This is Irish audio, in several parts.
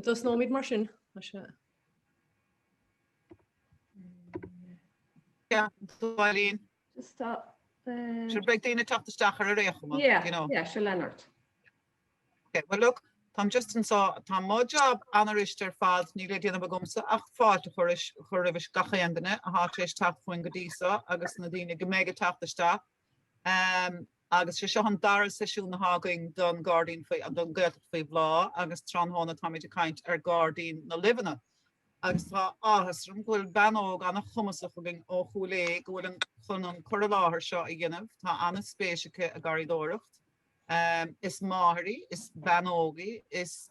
Dus nó míid mar sin. Yeah, Lionáird. Just stop. Should break the tachtaisteach ar a réach, you know. Yeah, Lionáird. Okay, well look, Tom Justin saw Tom mo job anarister fad ní le déanana bagumsa ach fáilte chuiribh gachéandanna a hátéis tacht faoin go díosa agus na daoine go méige tachtaisteach. Agus sé seo an dar sisiú na hágaing don Gairdín don Ghaeltacht Faoi Bhláth agus tráthána táid a caint ar Gairdín na Luibheanna. Agus tá áthas rom ghfuil banóg anna chumasach go gin ó chuúlé go bhfuil chun an chuir láthir seo i gginmh tá anna spéisice a garraíodóireachta. Is Máirí, is banógaí, is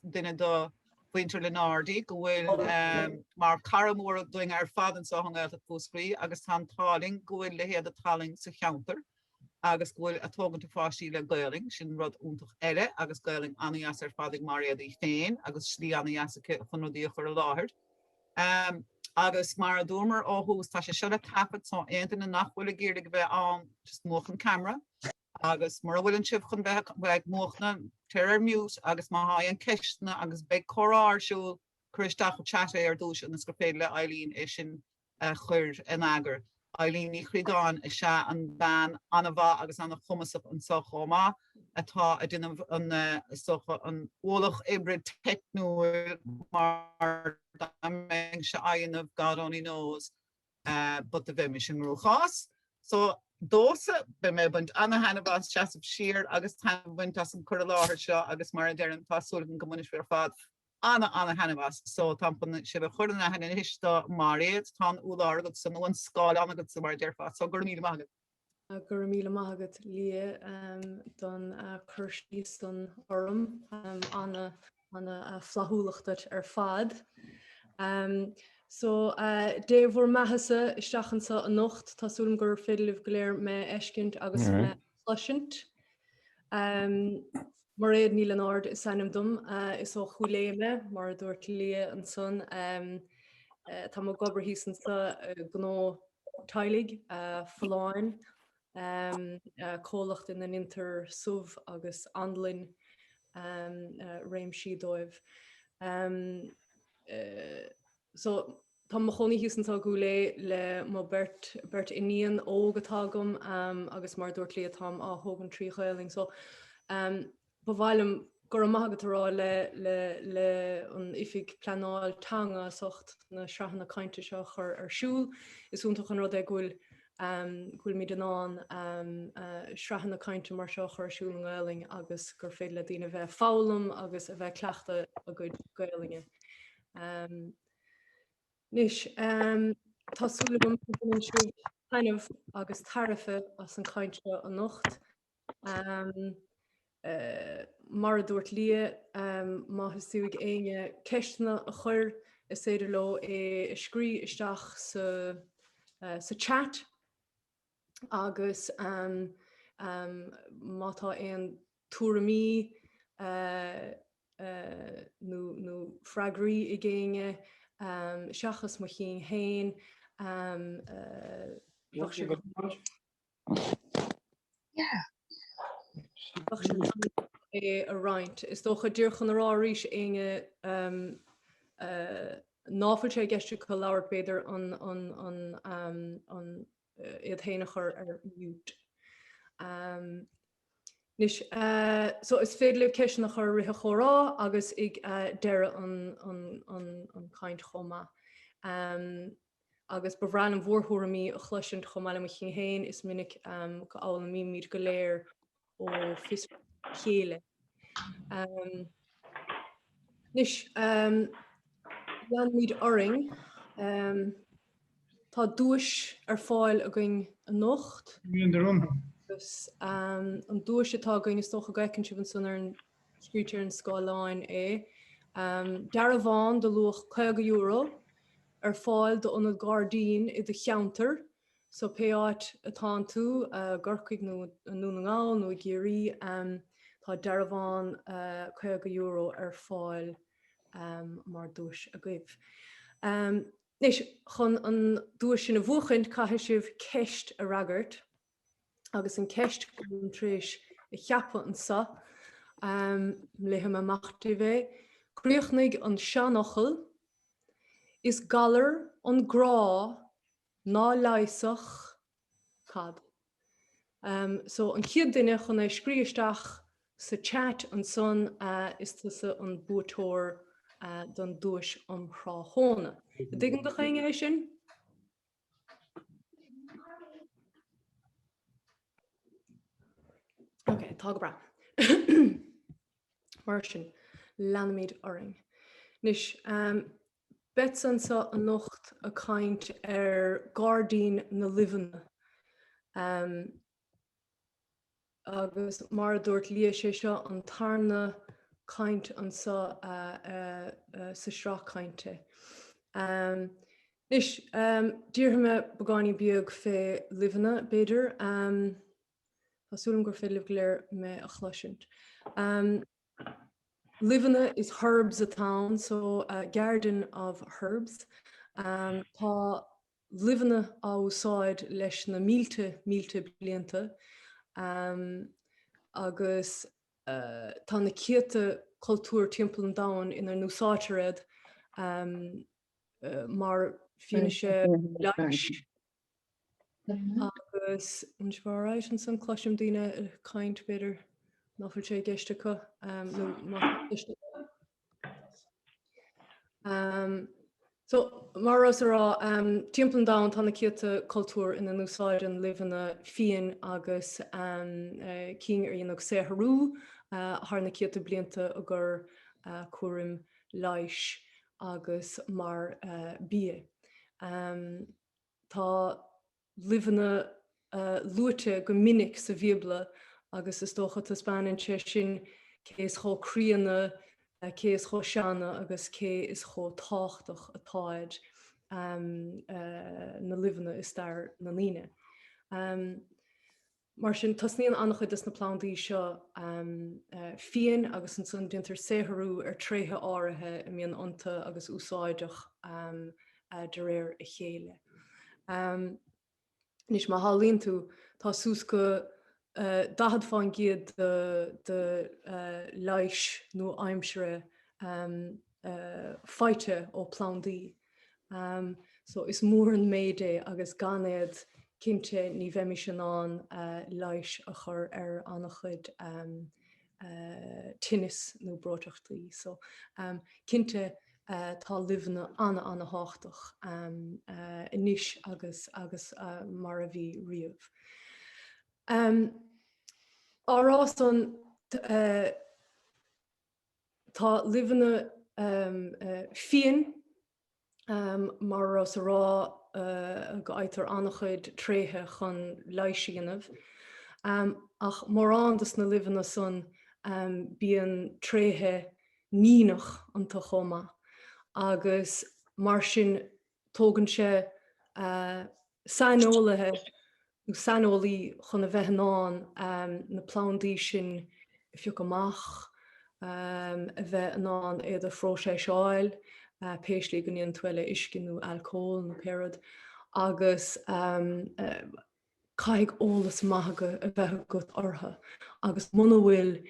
duine do bhaintear Lionáird go bhfuil mar caramór doing ar fadan sa an Ghaeltacht fúscrí agus tá táling go bhfuil le héad a taling sa cheantar. Agus bhfuil a tógannta fáistí le Gaeling sin rud úntach eile agus Gaeling anaías ar fadig Mairéad í féin agus slí anaías chun rudí chuir a láthir. Agus mar a dúmar áthús tá sé seo le tapad tá aontainna nachhfuil géirde go bheith an just móchan camera agus mar bhfuil an sibh chun bheith móchna tar ar miút agus má haid an ceistena agus beidh choráirsúil chuisteach go chatte ar dúis an gur féile le Eileen é sin chuir an agar. Eileen ní chrídáin is se an ban anna bha agus anna chumasach an sochomá atá a duine an bhlach ibrid technúil mar se aonmh God only knows but the bhimi sin rúchás. So dósa be mé buint anna hanabás teasam siar agus tá buint as an chuir láthir seo agus mar a deireann tásúla an gomunis ar fad. Anna hanabás, so tampan sibh chuirna hena histá Mairéad tá úlá go san bhain scáil anna go sa mar dear fad, so gur míle maigad. Gur míle maigad lia don chuirsí don orm anna flathúlachtat ar fad. So déobhór maithasa isteachansa a nocht tásúlan gur féidirlibh go léir me eiscint agus me fluisint. Mairéad ní Lionáird is sanam dom is ó chuléime mar dúirt lia an son tá mo gobar hísan sa gná tailig fláin cólacht in an inter suv agus anlin réimsí dóibh. So tá mo choní hísan sa gúlé le mo bert iníon ógatágum agus mar dúirt lia tám á thógan trí chéling. So bhhailm gur magadtarrá le an Oifigigh Pleanála Teanga socht na sraithna cainte seo chur ar siúl is úntaach an rud gúil míid an sraithna cainte mar seo chur siúl an Ghaeling agus gur féad le dtíine bheith fálam agus a bheith cleachta a gcuid Gaelinge. Nis tásúlagam siúl tainmh agus tarifa as an cainte an nocht. Mar a dúirt lia má hasúig aine ceistena a chur is éidir lo é scrí isteach sa chat agus mátá éon túramí nó freagraí i ggéine seachas mo chin hain a roint. Is dócha dúrchan ará ríis inge náfuil sé geistú go leabhar beidir an iad héanachar ar mút. So is féidir ceisnach ar rithe chórá agus ag deire an caint chomma. Agus bhrean an bhórthúramí a chluisint chomáile mo chin hain is minic go ála mí míad go léir ó fis chéile. Nis lean míad oring tá dúis ar fáil a going a nocht. Agus an dúis atá going is tócha gaicann si an sun ar an scrítear an scáileáin é. Dear a bháin do luach €50 ar fáil do an Gairdín i de cheantar. So péáit atá tú gorcaig nó ngáil nó géirí tá dear a bháin €50 ar fáil mar dúis a gaibh. Nis chun an dúis sin a bhuachint caithfidh sibh ceist a ragart agus an ceist an tríis i cheappa an sa léthe amachtaí bheith Críochnaigh an seanachal is galar an grá ná leisach cad. So an chiad duine chun é scríoisteach sa chat an son is tusa an bútóir don dúis an chráthóna. Digan do chéine é sin? Ok, tá bra. Mar sin, leanamíd oring. Nis, betsan sa an nocht a caint Ghaidín na Luibheanna. Agus mar dúirt lí sé seo an tarna caint an sa sraith. Nis, díortha bagáinní beag fé Luibheanna beidir, Tásúlam gur fé libh me a chluisint. Luibheanna is herbs a town, so a garden of herbs. Tá Luibheanna á úsáid leis na mílte blianta. Agus tá na céata cultúr timpeall an domhain inar núsáitead mar fíne sé leis. Agus bharáid an san cloisiim daoine caint beidir náfuil sé geiste chu so mar as rá timpeall an domhain tá na céata cultúr ina núsáid an Luibheanna fian agus cín ar dhéanamh sétharú thar na céata blianta a gur cuairim leis agus mar bí. Tá Luibheanna luaite go minic sa bhíobla agus is dócha tá Spáin sin cé is chó críanna, cé is chó seanna agus cé is chó táchtach atáid na Luibheanna is dar na líne. Mar sin tasníon annach chuid is na plandaí seo fian agus an san dintar sétharú ar tréthe áirithe i mbíonn ionta agus úsáideach de réir a chéile. Nis má hálíonn tú tá sús go dahad fáin giad de leis nó aimsire Fáilte ó plandaí. So is mór an méide agus ganéad cinnte ní bheimi sin an leis a chur ar annach chuid tinnis nó bróteachtaí. So cinnte tá Luibheanna anna háchtach inis agus mar a bhí riamh. Árás an tá Luibheanna fian mar as rá go aitar annach chuid tréthe chun leisíanamh. Ach mar dus na Luibheanna son bíon tréthe níach an tá chomma. Agus mar sin tógann sé sainolaithe nó sainolaí chun a bheithanán na plandaí sin fiú amach a bheith anán iad a fhró sé seáil, péislí go níon tuile iscin nó alcóil nó péad, agus caiig ólas maithaga a bheith go ortha. Agus muna bhfuil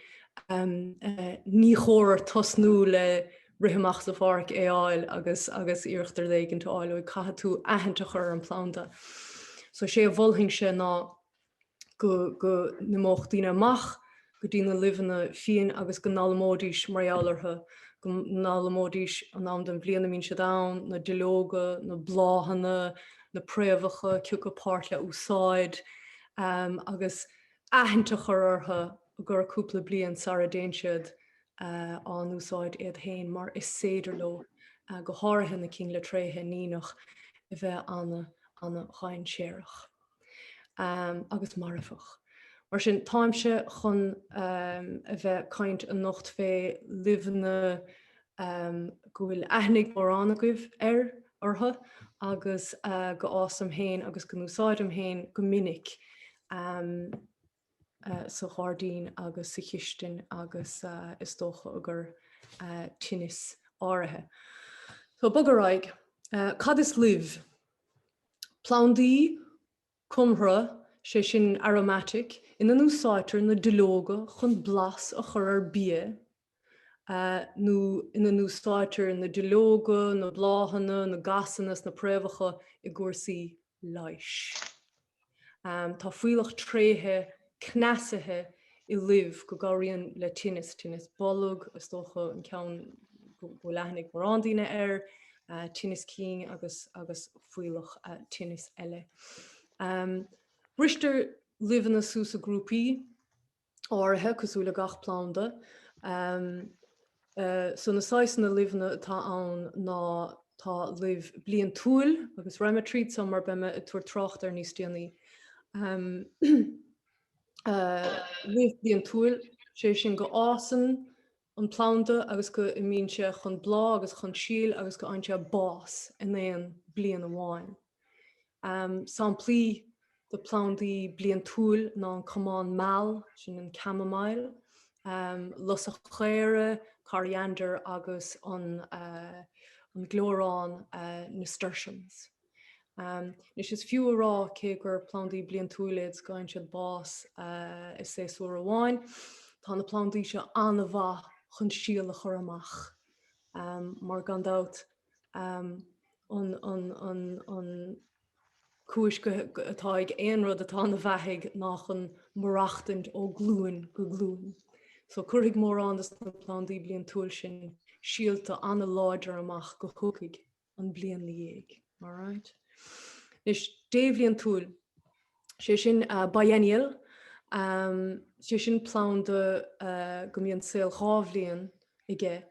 ní chóir tosnú le rihamach sa bharc éáil agus iarachtar léigin tú áil ó caithe tú aitheanta chur an planta. So sé a bhulthing sé ná go na móchtaíine amach, go dtína Luibheanna fian agus go nálamódís marálartha, go nálamódís an am den bliana mín se da, na dialóga, na bláhanna, na préomhacha, ciúca páirt le úsáid, agus aitheanta chur ortha a gur cúpla blian sa a déan siad an úsáid iad hain, mar is séidir lo go háirithe na cín le tréthe níach a bheith anna chain séireach. Agus marfach. Mar sin táimse chun a bheith caint an nocht fé Luibheanna go bhfuil aithnig mórránna goibh ortha agus go ásam hain agus go úsáidm hain go minic sa Ghaidín agus sa chiistin agus is dócha agur tinnis áirithe. So bogaráig, cad is libh? Plandaí, cumhra, sé sin aromatic, in an úsáitir na dialóga chun blas a chur ar bia, nó ina núsáitir na dialóga, na bláhanna, na gasannas, na préomhacha I gcúrsaí leis. Tá fuileach tréthe cneasathe I libh go gáiríonn le tinnis bolg, is tócha an ceann go leithnig marrándíine tinnis cín agus fuileach tinnis eile. Brister libhanna sús a grúpaí áirithe cosúla gach plánda. So na sáisna libhanna tá ann ná tá libh bliain túil agus raimime tríd san mar beime I tuair trocht níos déanaí. Libh bliain túil sé sin go ásan an plánda agus go imíonse chun blá agus chun síl agus go ainte bás in éon bliain amháin. Samplaí de plándaí bliain túil ná an cumán meall sin an chamomile, los a chéire, coriander agus an glórán na sturgeons. Nis is fiú rá cé gur plándaí bliain túiléid gáin siad bás is sé suair amháin, tá na plándaí se anna bha chun síal a chur amach. Mar gandát an cúis atá ag aon rud atá na bheithaigh nach an marachtant ó glúin go glúin. So chuirigh mór an na plándaí bliain túil sin síalta anna láidir amach go thucaigh an bliain na dhéag. All right? Nis déobhlíonn túil sé sin biennial, sé sin plánda go mbíonn saol chábhlíonn ige.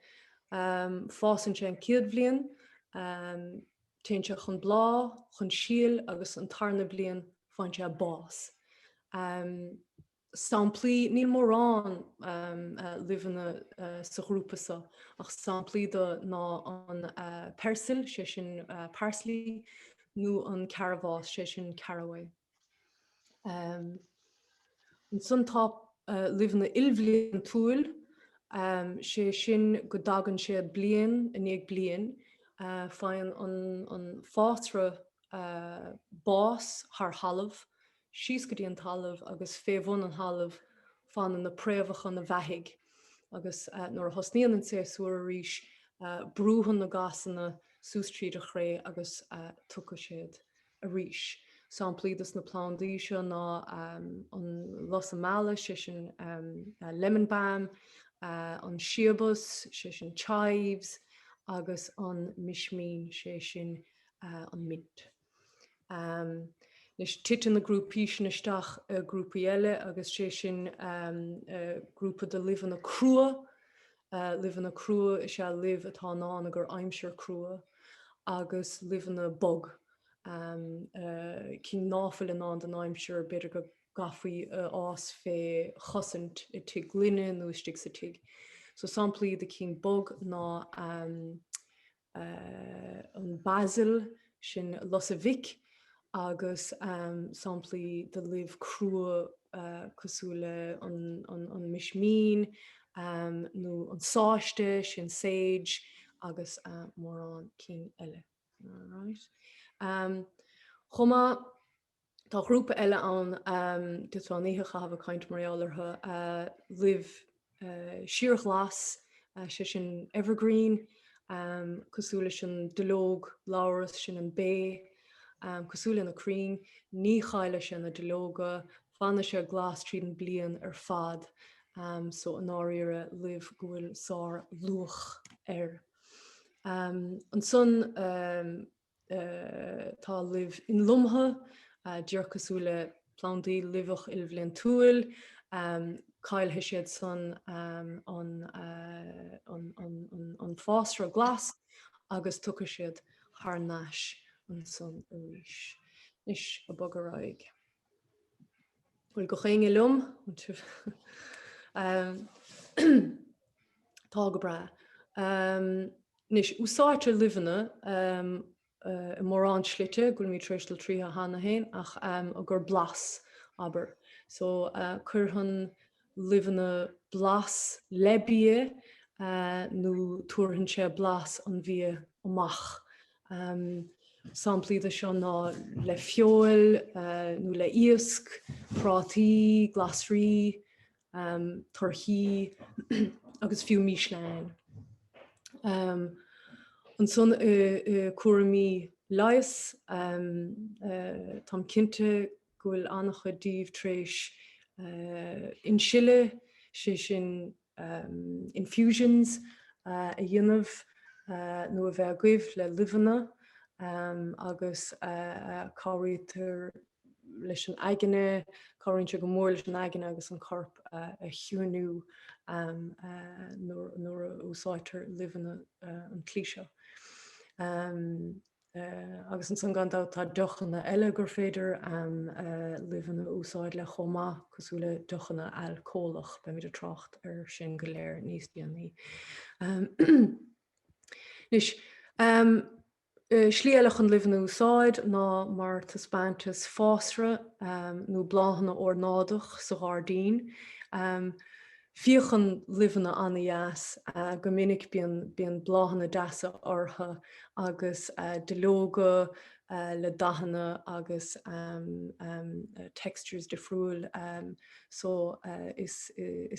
Fásann sé an ciad bbliain, téann sé chun blá, chun síl agus an tarna bliain fáin sé bás. Samplaí níl mórrán libhanna sa grúpasa ach samplaí ná an persil sé sin parsley nó an carabás sé sin caraway. An sun tá libhanna ilbhbliain túil sé sin go dagann sé bliain in éag bliain fáin an fátra bás th halamh, síos go dtí an talamh agus féhbhun an halamh fan na préomhacha na bheithaigh agus nuair a thosníonn an sé suair arís brúhann na gasanna sústríad a chré agus tucha siad arís. Samplaí na plándaí seo ná an los mála sé sin lemon balm, an siabas sé sin chives agus an mismín sé sin an mint. Nis titan na grúpaí sin isteach grúpaí eile agus sé sin grúpa de libhanna crua. Libhanna crua is se libh atá ná gur aimseir crua agus libhanna bog. Cí náfuil in an den aimseir beidir go gafaí ás fé chosint I tig linn nó stig sa tig. So samplaí de cí bog ná an basil sin los a vic agus samplaí de libh crua cosúla an mismín nó an sáiste sin sage agus mór an cí eile. Chuma tá grúpa eile an ditráníthe chahabh caint marálartha libh siarglas sé sin evergreen, cosúla sin dialóg láras sin an bé, cosúla na crín, ní chaile sin na dialóga, fanna sé glas tríd an bliain fad, so an áíire libh gohfuil sár luach An son tá libh in lumthe, dear cosúla plándaí libhach ilbhbliain túil, cailthe siad san an fásra glas agus tucha siad thar náis an son arís. Nis a bogaráig. Bhfuil go chéinge lum tá go bra. Nis úsáirte libhanna mór an slite gúil mí tristal tríthe hána héin ach a gur blas aber. So curthan libhanna blas lebie nó túrhann sé blas an bhí amach. Samplaí seo ná le feol nó le íosc, prátaí, glasrí, torthaí agus fiú míslein. An son cuairmí leis tam cinnte gohfuil annach a díobh tréis in Chile sin infusions a dhéanamh nó a bheith aghaidh le Luibheanna agus cáirítear leis an aigeine, cáiríonn go mór leis an aigeine agus an corp a chiúnú nuair a úsáidtear Luibheanna an clíseo. Agus an san gandá tá dochanna eile gur féidir Luibheanna úsáid le chomá cosúla dochanna alcólach be muid a trocht ar sin go léir níos déanaí. Nis slíalach an Luibheanna úsáid ná mar taspáintas fásra nó bláhanna ornádach sa Ghaerdín. Fiochan Luibheanna anna dheas go minic bíon bláhanna deasa ortha agus delóga le dahanna agus textures de friúil so is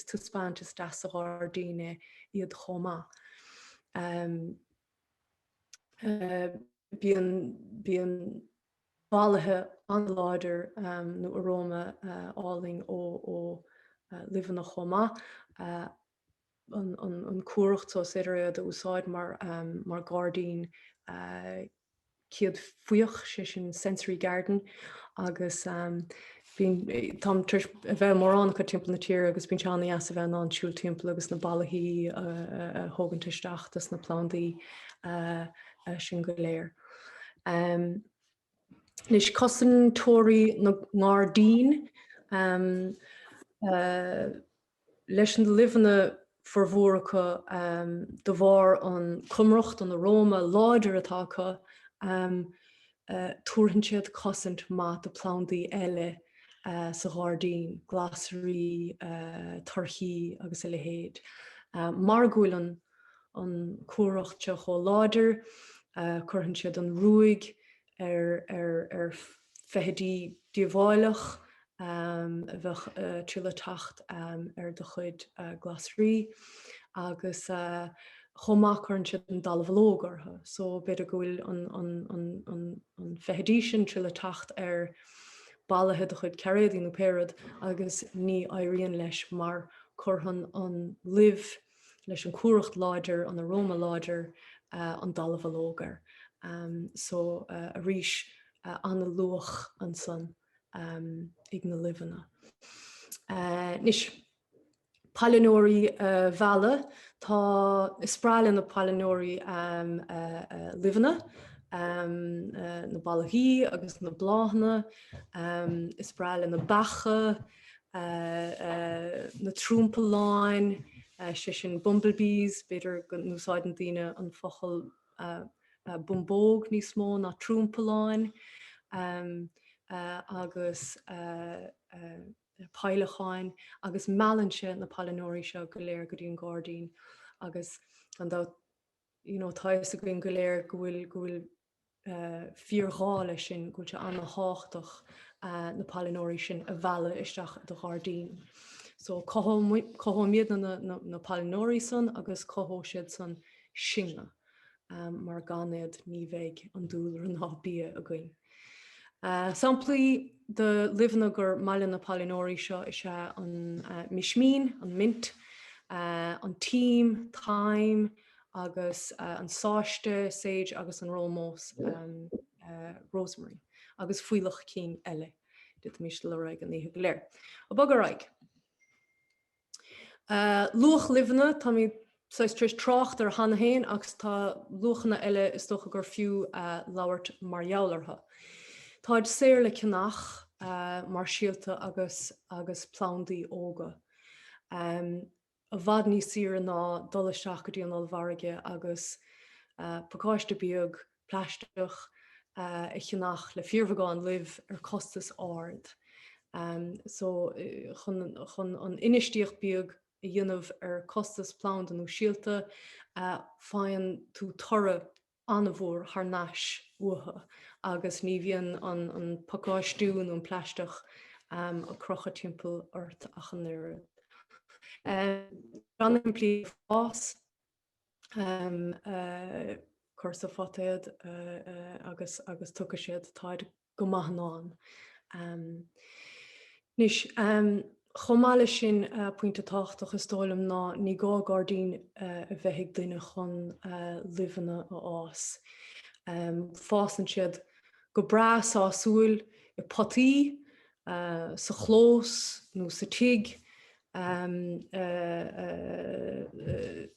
taspáintas deasa Ghaerdín iad chomá. Bíon bálathe an láidir nó aróma áling ó Luibheanna chomá an cuaireacht so idir úsáid mar Ghaerdín ciad faoich sé sin sensory garden agus tam bheith mór an chu timp na tír agus bín teanna as a bheith ná siúil timp agus na bailachí hágantisteachtas na plandaí sin go léir. Nis cosan tóirí na Ghaerdín leis an Luibheanna formhóracha de bharr an cumracht an aróma láidir atá acu tuaireann siad cosint maith de plandaí eile sa Ghaerdín, glasarí, torthaí agus eile héad. Mar gúil an cuaireacht se chomh láidir, chuireann siad an ruaig ar feithidí díomháileach bheith tríola-teacht ar do chuid glasarí agus chomá chuireann siad an dalbhlógartha. So beidir go bhfuil an feithidí sin tríola-teacht ar bailithe do chuid ceardín nó péad agus ní éiríonn leis mar churthann an libh leis an cuaireacht láidir an aróma láidir an dalbhlógar. So a rís anna luach an son ag na Luibheanna. Nis Pleanála Bhláth tá ispráil na Pleanála Luibheanna na bailachí agus na bláhanna, ispráil na bacha, na trúmpaláin, sé sin bumblebees, beidir go úsáid daoine an fochail bumbóg níos mó na trúmpaláin, agus páilacháin agus meallanse na Pleanála seo go léir go dtí an Ghaerdín agus an dá táis a gin go léir go bhfuil fíorghála sin go se anna háchtach na Pleanála sin a bhealach isteach do Ghaerdín. So cothóimiad na Pleanála san agus cothó siad san sinne mar ganéad ní bheidh an dúlar an hábí a gcuin. Samplaí de Luibheanna gur maiile na Pleanála seo is an mismín, an mint, an tím, thyme, agus an sáiste, sage agus an rómós, rosemary, agus fuilech cín eile. Dit mis le raig an níhe léir. A bag raig. Luach Luibheanna, tá mí tris trocht ar hanna héin agus tá luachanna eile is tócha gur fiú labhairt mar jaolartha. Táid séir le ceannach mar síalta agus plandaí óga. A bhd ní sira ná dul isteach go dtí an olbharige agus pacáiste bíog pleisteach i cheannach le fíormhagáin libh ar costas ard. So chun an inistíocht bíog i dhéanamh ar costas plandan nó síalta fáin tú torra anmhór th náis utha agus ní bhíonn an pacáistún an pleisteach a crocha timpeall ort a chanéire. ran implí fás chusa fatéad agus tucha siad táid go maithnáin. Nis chomáile sin puinte táchtach is tóilm ná ní gá Ghaerdín a bheithiigh duine chun Luibheanna ó ás. Fásan siad go bras ágsúil I potaí, sa chlós, nó sa tiig,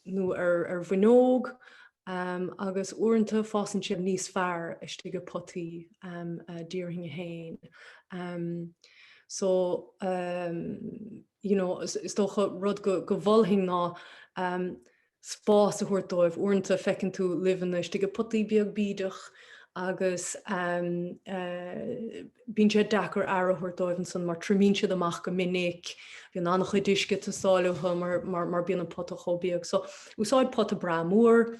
nó ar bhuinóg, agus uaireanta fásan siad níos fearr istigh go potaí díorthaing hain. So, is dócha rud go bhfolthaing ná spás a thuirtóibh uaireanta fecinn tú Luibheanna istigh go potaí beag bídeach agus bíonn sé dachar ar a thuirtóibh san mar trimíonn siad amach go minic, bhíonn annach chuid duisce tá sáileatha mar bíonn an pot a chobeag. So úsáid pot a bra mór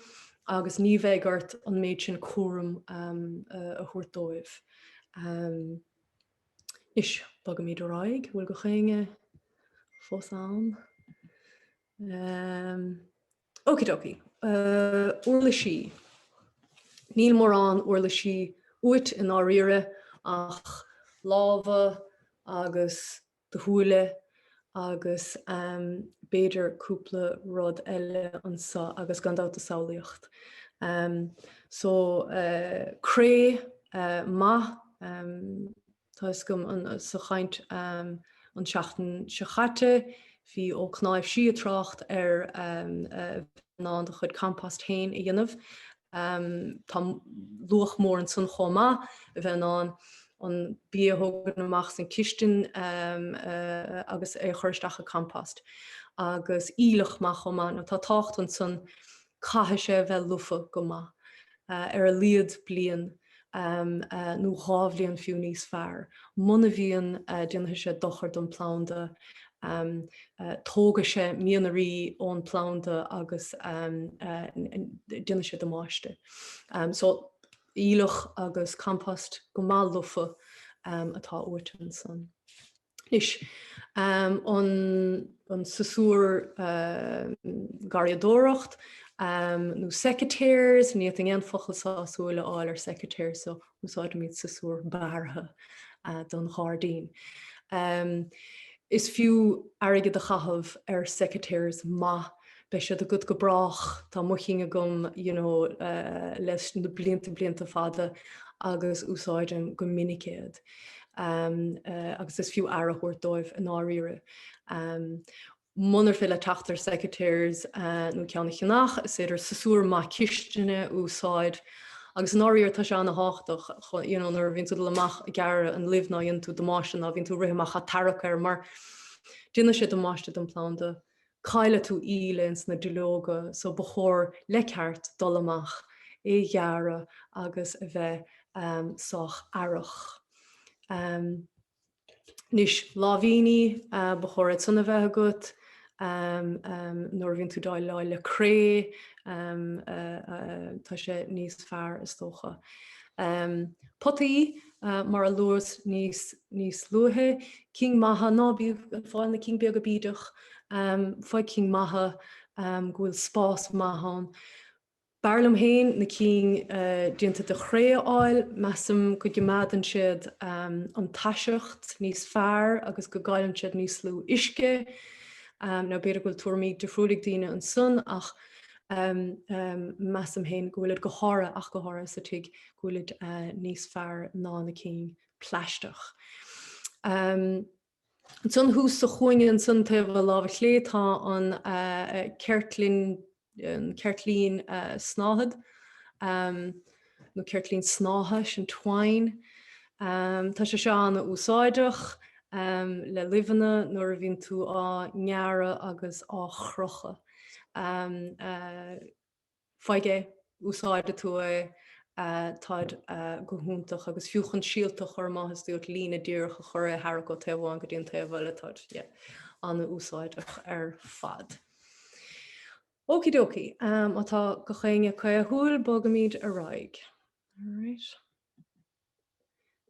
agus ní bheith an méid sin cuaram a thuirtóibh. Is bag míad raig, bhfuil go chéinge fós an. Okidoki, uirla sí. Níl mór an uirla sí uit in áíire ach lábha agus de thuaile agus béidir cúpla rud eile an sa agus gandát a saolaíocht. So cré ma tá gom an sa chaint an seachtain seachtain hí ó cnáibh sí a trácht ar ná de chud campast hain I dhéanamh. Tá luach mór an sun chomá a bheith an bí thógan amach san cistinn agus é chuirsteach a campast. Agus ílach má chomá nó tá tácht an sun caithe sé bheith lufa go má ar a líad blian nó ghábhlíonn fiú níos fearr. Muna bhíonn déanathe sé dochar don plánda tóga sé mianarí ón plánda agus déanathe sé do máiste. So ílach agus campast go má lufa atá uirtean san. Nis an sasúr garraíodóireachta nó secretairs, ní an fochail sásúla áil ar secretary, so úsáid míad sasúr beartha don Ghaerdín. Is fiú aige de chahabh ar secretairs má be sé a go brach tá muchinge gom leis na blianta fada agus úsáidem go minicéad. Agus is fiú ar a thuirtóibh an áíire. Munar fé le taachtar secretairs nó ceanna cheannach is idir sasúr má cisteanna úsáid. Agus an áíir tá se anna háchtach nar vín tú leach gar an livnaíonn tú domáisina a vín tú rihamach a tarachar mar duine sé domáiste an plánda. Caile tú ílens na dulóga so bechóir leceart dul amach é ghearra agus a bheith sách arach. Nis láhíní bechóir sanna bheith agat, nóir vín tú dáil le cré, tá sé níos fearr is tócha. Potaí mar a luas níos luathe, King maithe ná fáil na King beag a bídeach, fáid King maithe gohfuil spás maithán. Barlam hain na King dianta de chré áil, measam go gemadan siad an taiseacht níos fearr agus go gailann siad níos lú isce. Ná beidir gohfuil tuairmí de friúlaigh daoine an sun ach measam hain gohfuil go hára ach go hára sa tuig gohfuil níos fearr ná na King pleisteach. An sun hús sa chuine an sun taobh lábhar chlétá an ceartlín snáthad, nó ceartlín snátha sin twain. Tá sé seánna úsáideach le Luibheanna nuair a bhíonn tú á neara agus á chrocha. Fáige úsáide tú táid go húntaach agus fiúchan síalta chur maithas dúirt lína díreach a chur thar go taobháin go dtíon taobhile táid anna úsáideach ar fad. Okidoki, atá go chéinge chu a thuail bogamíd a raig.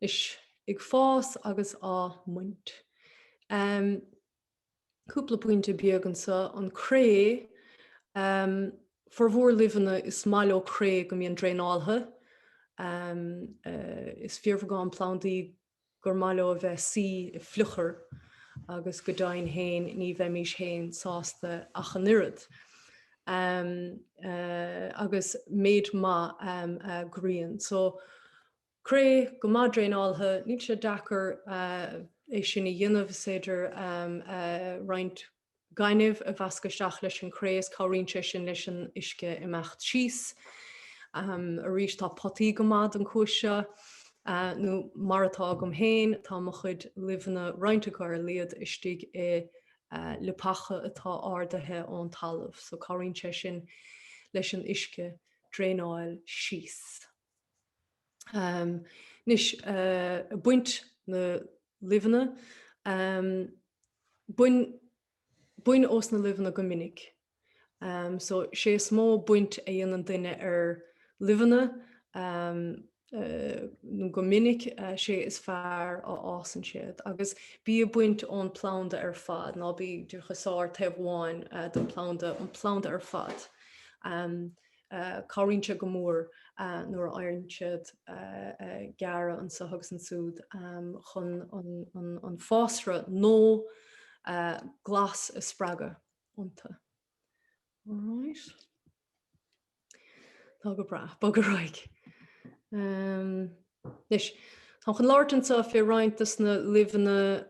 Is ag fás agus á muint. cúpla buinte beagansa an cré for bhór Luibheanna is máileo cré go mbíonn dréanáltha. Is feabhra gá an plándaí gur máileo a bheith sí I fluchar agus go dain hain ní bheith mís hain sásta achanirad. Agus méid má gríon. So cré go má dréanáltha ní sé dachar é sin I dhéanamh séidir roinnt gaiineh a bhascaisteach leis an cré is cáirínte sin leis an uisce imeacht síos. A rís tá potaí go mad an cúise nó mar atá gom héin tá mo chuid Luibheanna roinnte gar liad istigh le pacha atá ardathe ón talamh, so cáirínte sin leis an uisce dréanáil síos. Nis buint na Luibheanna buin os na Luibheanna go minic. So sé smó buint a dhéanaan duine Luibheanna nó go minic sé is fearr á ásan siad. Agus bí a buint ón plánda fad, ná bí dúr chasáir taobháin don plánda fad. Cáirínte go mór nuair éireann siad gearra an sothag san súd chun an fásra nó glas a spreaga ionta. Alright. Tá go bra, bag a raig. Nis, tá chun láirteanta fé roiintas na Luibheanna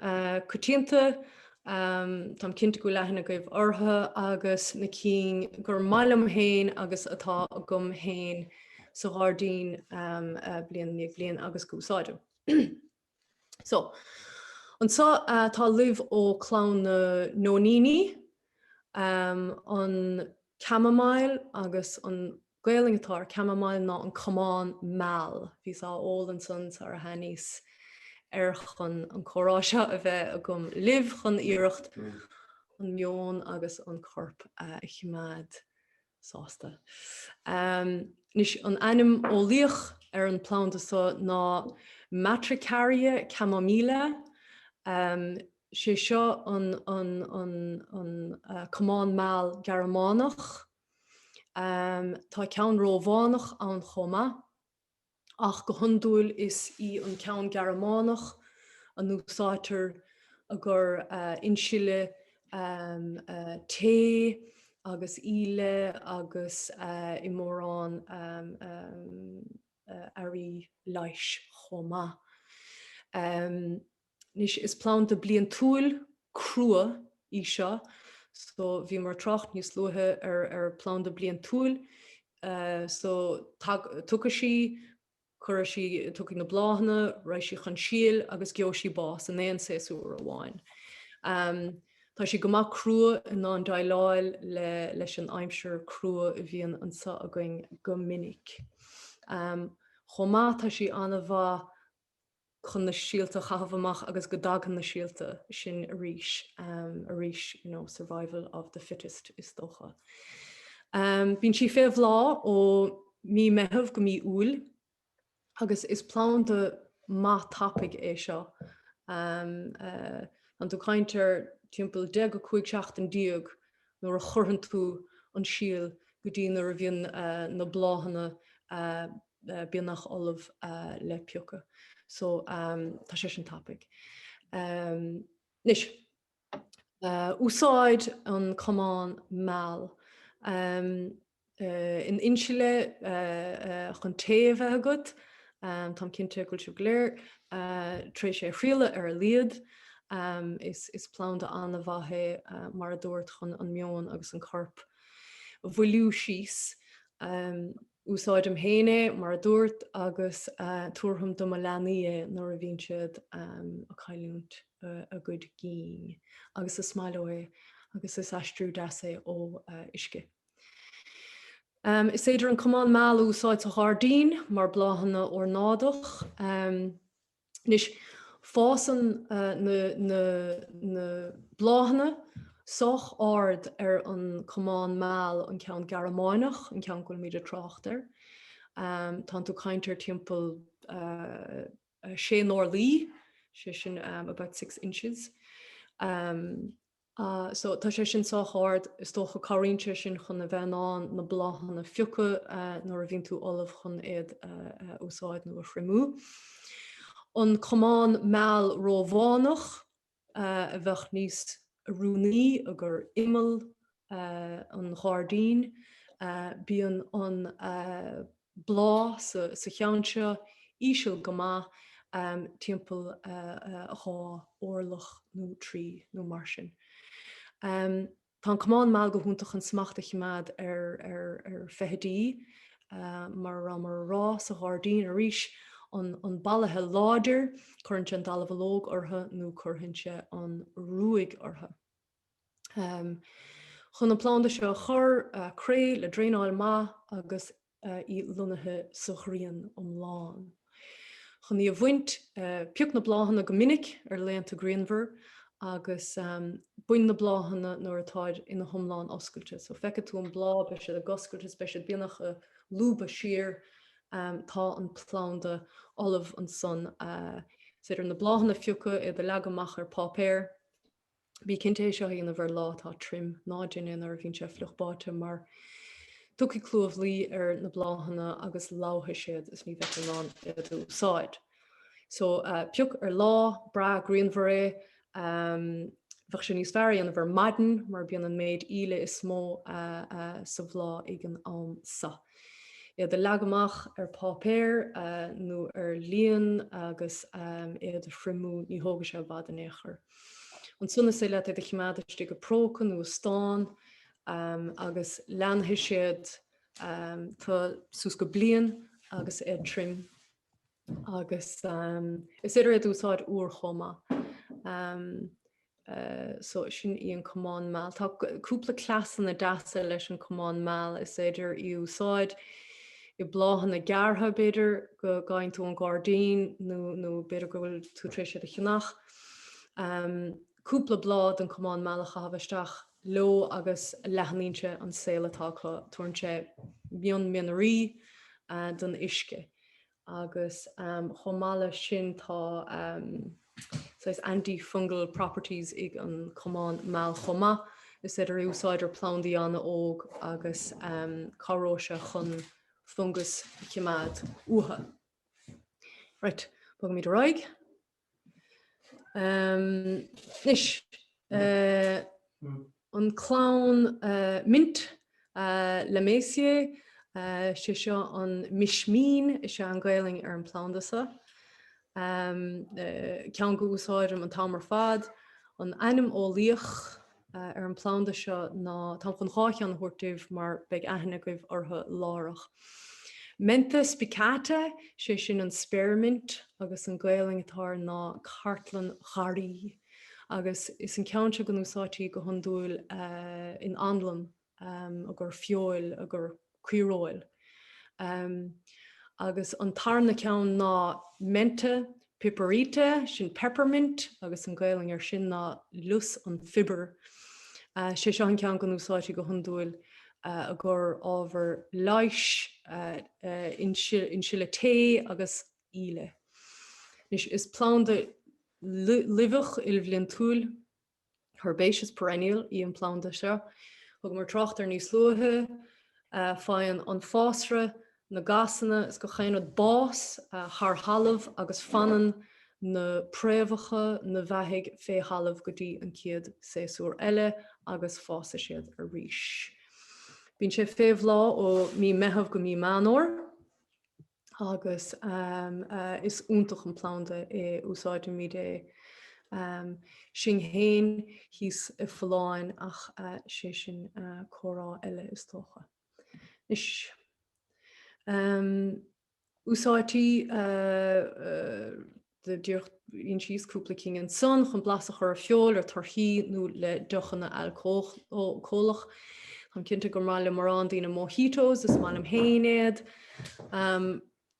coitianta, Tá cinnte go leithna goibh ortha agus na cín gur mailim héin agus atá gom héin sa Ghaerdín blian agus cúsáide. So, ansá tá libh ó clán na nóníní, an chamomile agus an Gaelingetar chamomile ná an cumán meall. Bhís á all an sons ar a hanís chun an chorráise a bheith a gom libh chun iirecht an meon agus an corp chiimad sásta. Nis an ainm ó líoch an plánta ná matricaria chamomile. Sé seo an cumán meall garamánach. Tá ceann rómhánach an chomma, ach go hundúil is I an ceann garamánach an úsáitir a gur insile té agus ile agus I mórán airí leis chomma. Nis is plánta blian túil crua I seo, so bhí mar tracht níos luathe plánta blian túil, so tucha sí, chur sí tucha na bláhanna, raibh sí chun síl agus geo sí bás an éon séasúr amháin. Tá sí go maith crua in ná an daileáil leis an aimseir crua a bhíon an sa a go minic. Chomá tá sí anna bha chun na síalta chahabhamach agus go dagan na síalta sin a ríis, survival of the fittest is dócha. Bín sí Feabhra ó mí meitheamh go mí úil, agus is plánta maith tapig é seo. An tú caintear timpeall 15 seachtain díog nuair a churthain tú an síal go dtí nuair a bhíonn na bláhanna bíonnach olamh le peocha. So tá sé sin tapig. Nis, úsáid an cumán meall. In insile chun taobh agat, tá cinnte goil seo léir, trí sé riaile ar a liad, is plánta anna bhathe mar a dúirt chun an meon agus an corp bhuiliú síos. Úsáid am héine mar a dúirt agus túrtham do a leanaí nuair a bhíonn siad a chailúnt a gcuid cín. Agus is smailói agus is aistriú deasa ó isce. Is éidir an cumán meall úsáid a Ghaerdín mar bláhanna ó nádach. Nis fásan na bláhanna soch ard an cumán meall an ceann garamánach, an ceann goil míad a tráchtar. Tá tú caintear timpeall 6 lí, sé sin about 6 inches. So tá sé sin sáthard is tócha choirínte sin chun na bheanán na bláhan na fiúcha nuair a bhíonn tú olamh chun iad úsáid nó a chrimú. An chomán meall rómhánach a bheith níos rúnaí agur imil an Ghaerdín, bíonn an blá sa cheantar íseal go maith timpeall há orlach nó trí nó mar sin. Tá cumán meall go húntaach an smachtach chiad ar fehadí mar rá sa Ghaerdín a ríis an ballathe láidir chuirn an dalbhalóg ortha nó chuirthainte an ruúig ortha. Chun an plánda seo chur cré le dréáil maith agus í lunathe sa chríon omláin. Chun í a bhaint peoc na bláhanna go minic ar léanta Grianmhar agus buin na bláhanna nuair atáid ina thomláin oscailte. So feice tú an blá be siad a goscailte be siad bíonach a lúba siar tá an plánda olamh an son siidir na bláhanna fiúcha iad a legamach ar pápéir. Bhí cinnte seo híonna bhar lá tá trim nádíine ar bhíonn sé fluchbáte mar tucaí clúamh lí ar na bláhanna agus látha siad is ní bheith an úsáid. So peoc ar lá bra Grianmhar bheith sin níos fearr an bhar maidin mar bíon an méid ile is smó sa bhlá ag an am sa. Iad a legamach ar pápéir nó ar líon agus iad a frimú ní thóga sé bhd an éair. An sunna sé le a chiimeadiste go prócan nó stáin agus leanthe siad tá sús go blian agus é trim. Agus is idir úsáid úr chomma. So sin í an cumán meall. Tá cúpla clasan na deasa leis an cumán meall is idir í úsáid I bláhan na geartha beidir go gáin tú an Ghaerdín nó beidir go bhfuil tú tríise a chinach. Cúpla blád an cumán meallacha habisteach lo agus lehanínte an saolatá tuairnte bíon mianarí don isce. Agus chomála sin tá anti-fungal properties ag an cumán meall chuma. Is idir úsáidir plándaí anna óg agus caróise chun fungus chiimead uatha. Right, bag mí raig. Nis, an clán mint le méisié, sé seo an mismín is se an gailing ar an plándaasa. Cean go úsáidim an tamar fad, an ainm ólíoch ar an plánda seo ná tá chun cháith an thuirtíomh mar beag aithne goibh ortha lárach. Menta spicata sé sin an spearmint agus an gailing atá ná ceartlan garraíodóireachta agus is an ceanse go úsáidí go handúil in anlam agur feoil agur cuiróil. Agus an tarna ceann ná menta piperita sin peppermint agus an gailing ar sin ná lus an fiber. Sé seo an ceann go úsáidí go handúil agur ábhar leis in sile té agus ile. Nis is plánda livach il bhliain túil herbaceous perennial í an plánda seo. Thug mar tracht ar níos luathe fáin an fásra na gasanna is go chéanad bás thar halamh agus fanan na préomhacha na bheithiigh fé halamh go dtí an ciad séasúr eile agus fása siad a ríis. Bhíonn sé Feabhra ó mí meitheamh go mí meánóir agus is úntach an plánda é úsáid mí é sin héin híos I foláin ach sé sin chorá eile is tócha. Is úsáidtí de dúirt on síos cúpla cin an son chun blasach ar feol ar tarthaí nó le dochanna alcólach. Chun cinnte go mála marrán dína mojitos is málam héinéad.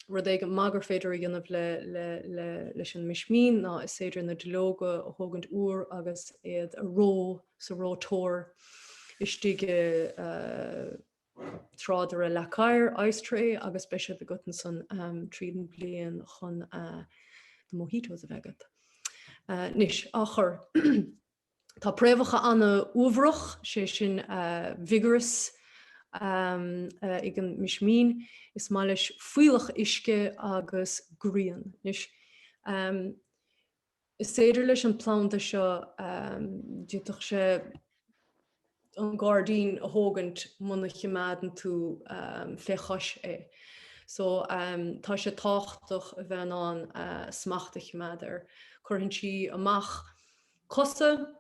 Rud ag an magar féidir a dhéanamh leis an mismín ná is féidir na delóga a thugant úr agus iad a ró sa rótóir istíige tráidir a lecair aistré agus be siad a gotan san trídan blian chun de mojitos a bhegat. Nis achar Tá préomhacha anna uabhrach sé sin vigorous ag an mismín is má leis fuilech isce agus grian. Is féidir leis an plánta seo dúach sé an Ghaerdín a thógant muna chiimeadan tú féchais é. So tá sé táchtach a bheith an smachta chiimeadar. Cuireann si amach costa,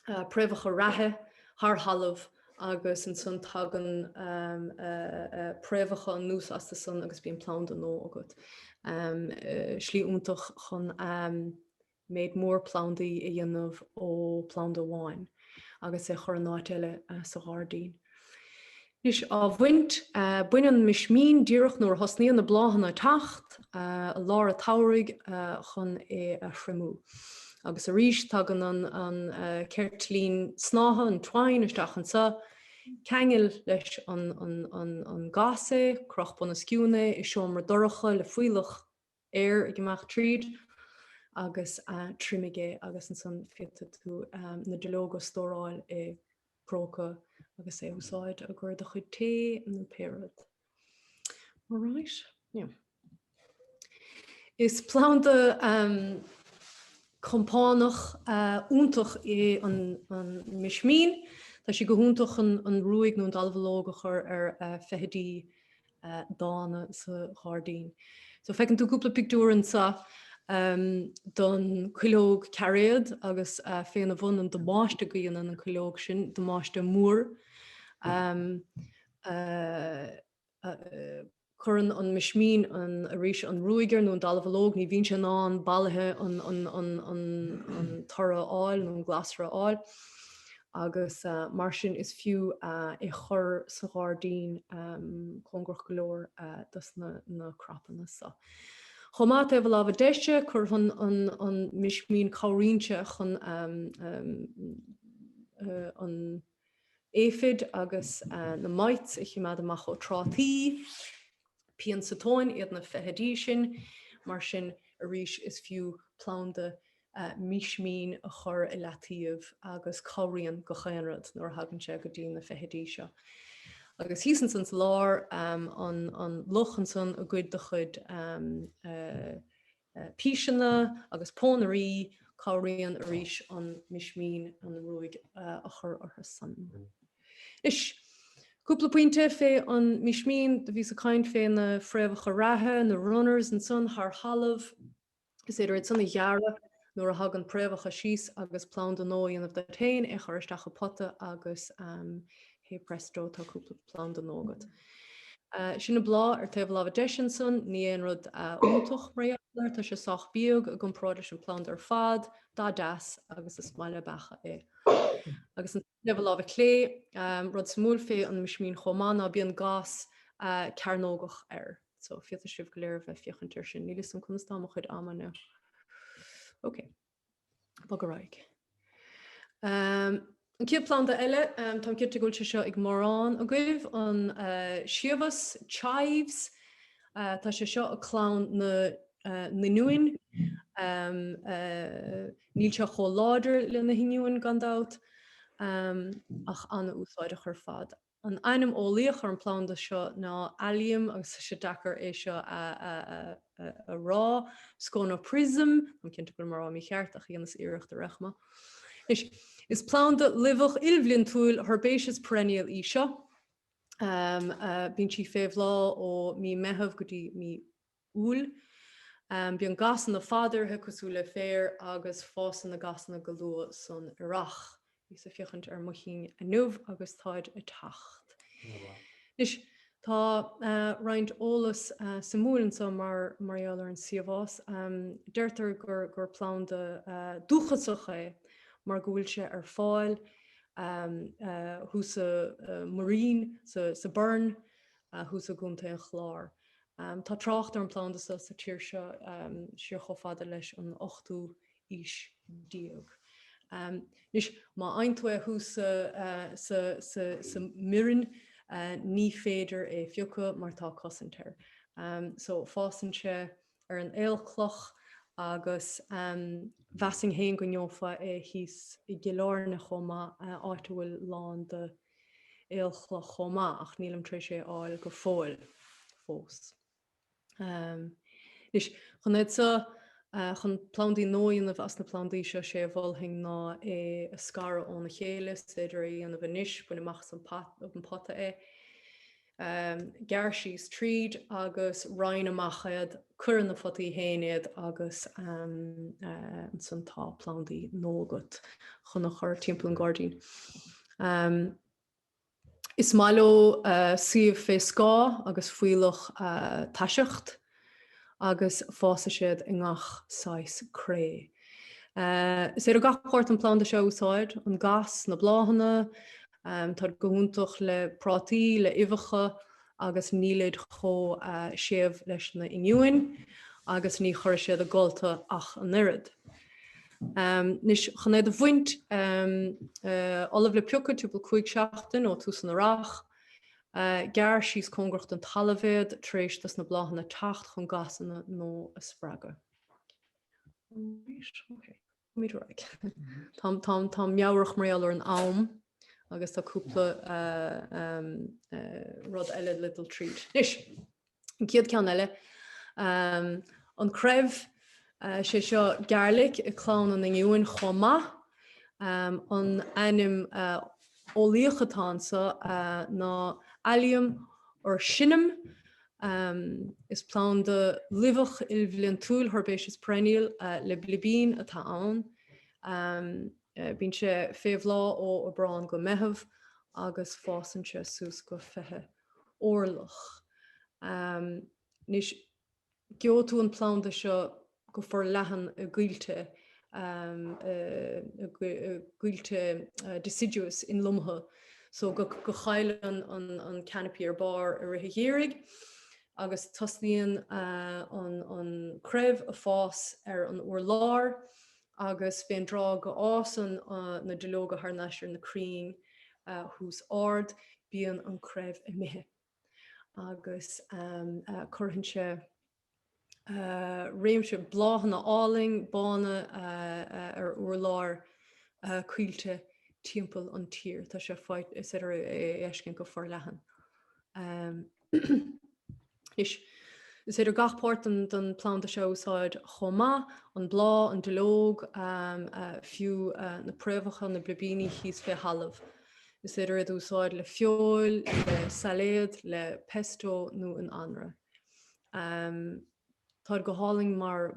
préomhacha rathe, thar halamh agus an son tagan préomhacha an nús as san agus bíon plánta nó agat. Slí úntach chun méid mór plándaí i dhéanamh ó plánda bháin agus é chur an áit eile sa Ghaerdín. Nis á bhaint buin an mismín díreach nóair thosnaíonn na bláhanna tacht lár a thabhraigh chun é a shrimú. Agus a rís tagan an ceirtlín snátha an twain isteach an sa, ceangail leis an gasa, croch buna sciúna i seomra doracha le fuilech ag amach tríd, agus trimigé agus an san fiata tú na delóga stóráil i próca agus é úsáid a gur de chud té an péad. All right? Yeah. Is plánta compánach úntach é an mismín, tá si go húntach an ruúig nó an dalbhalógachar fehadí dána sa Ghaerdín. So fecinn tú cúpla picúran sa don cuilóg Mairéad agus féin a bhun an do máiste gaon an cuilóg sin, do máiste mór. Churann an mismín an a rís an ruúigar nó an dalbhalóg, ní bhíonn sin an bailithe an tora áil nó an glasra áil. Agus mar sin is fiú i chur sa Ghaerdín congrach go leor dus na crapanna sa. Chomá é bhfuil ábhar deiste chur an mismín chabhraínte chun an éifid agus na Máirt i chiimead amach ó trátaí, píon sa tóin iad na fehadí sin, mar sin a rís is fiú plánda mismín a chur i leatíomh agus chabhraíonn go Ghaeltacht nuair hagann sé go dtí na fehadí seo. Agus hísan san lár an luchan san a gcuid de chud píseanna agus pónarí chabhraíonn a rís an mismín an ruúig a chur ortha san. Is cúpla pointe fé an mismín de bhí a caint fé na fréomhacha rathe, na runners an son thar halamh, is éidir it sanna dhearra nuair a hagann préomhacha síos agus plánda nó dhéanamh de tain é chur isteach a potta agus hé presto tá cúpla plánda nógad. Sin na blá ar taobh lábh deisian son, ní aon rud úntoch Mairéad tá sé sách bíog a gon próidir an plán ar fad, dá deas agus is smaile becha é. Agus an taobh lábh clé, rud smúl fé an mismín chomána bíon gas cearnógach air. So fiata sibh go léir bheith fiochanteoir sin, níl san chunastá chud ama nu. Ok, bagaráig. An cíad plánta eile, tá cinnte gúilte seo ag mórán a gcuibh an siomhas, chives, tá sé seo a chlán na nuin, níl seo chó láidir le na hiniuin gandát, ach anna úsáide chur fad. An einam ólaíoch ar an plánta seo ná allium agus sé dachar é seo a rá, scóna prism, an cinnte go mar mí cheartach dhéanas iirecht de rechma. Is plánta libhach ilbhlíonn túil herbaceous perennial í seo. Bíonn si Feabhra ó mí meitheamh go dtí mí úl. Bíonn gasan na fádartha cosú le féir agus fásan na gasanna go luath san iarach. Is a fiochant ar muchin a nuamh agus táid a tacht. Is tá roiint ólas sa múlan sa marall ar an siomhás, deirtar gur plánda dúchasacha mar gúil sé ar fáil, húsa marín sa burn, húsa gúnta an chlár. Tá trácht ar an plánda sa tíir seo siar chofada leis an 8ú is díog. Nis má aintfu hús sa mirin ní féidir é fiocha mar tá cosantar. So fásan sé ar an éalcloch agus bheasing héin go neofa hís I gceolárna chomá áit bhfuil lán de éalchla chomá ach nílam trí sé áil go fóil fós. Is chun éadsa chun plandaí nóíanamh as na plandaí seo sé bhfuilthing ná a scara ónna chéile idir íon a bhanis buna amach an pata Gearsís tríd agus rain amachchad chuir na fotaí héinead agus an san tá plandaí nógat chun nach chur timp an Ghaidín. Is máiló suíomh fé scá agus fuileach taiseacht agus fása siad I ngach 6 cré. Is a gach páirt an plán de seo úsáid an gas na bláhanna, tá gohúntaach le prátaí le uimheacha agus níléad cho séamh leis na inniuin agus ní chuir siad a Gaelta ach an Mairéad. Nis chun éad a bhaint olah le peocha túpla 5 seachtain ó tús na rach, gear síos congracht an talvéad tréis das na bláhanna tacht chun gasanna nó a sppraga. Tá meabhrach maréal ar an am agus tá cúpla rud eile little treat. Nis, an ciad ceann eile, an creibh sé seo gearlaigh I chlán an inniuin chomá, an ainim ólíochatánsa ná allium or sinnim, is plán de livach il bhliain túil thurbeis perennial le blibín atá ann. Bín sé Feabhra ó brán go meitheamh agus fásan sé sús go fethe orlach. Nis geo tú an plán de seo go for lehan a Ghaelte, deciduous in lumha. So go chaile an canopy ar bar a rithigérig, agus toslíonn an creibh a fás ar an uirlár, agus féin drá go ásan na dulóga haar naisir na crín hús ard bíon an creibh a mithe. Agus curthann sé réimse bláhanna áling bána ar uirlár cuilte timpeall an tír. Tá sé fáit is éiscin go for lehan. Is idir gach páirt den plán de seo úsáid chomá, an blá, an dulóg, fiú na préomhacha na blibíní híos fé halamh. Is idir úsáid le fiol, le saléad, le pesto nó an anra. Tá go háling mar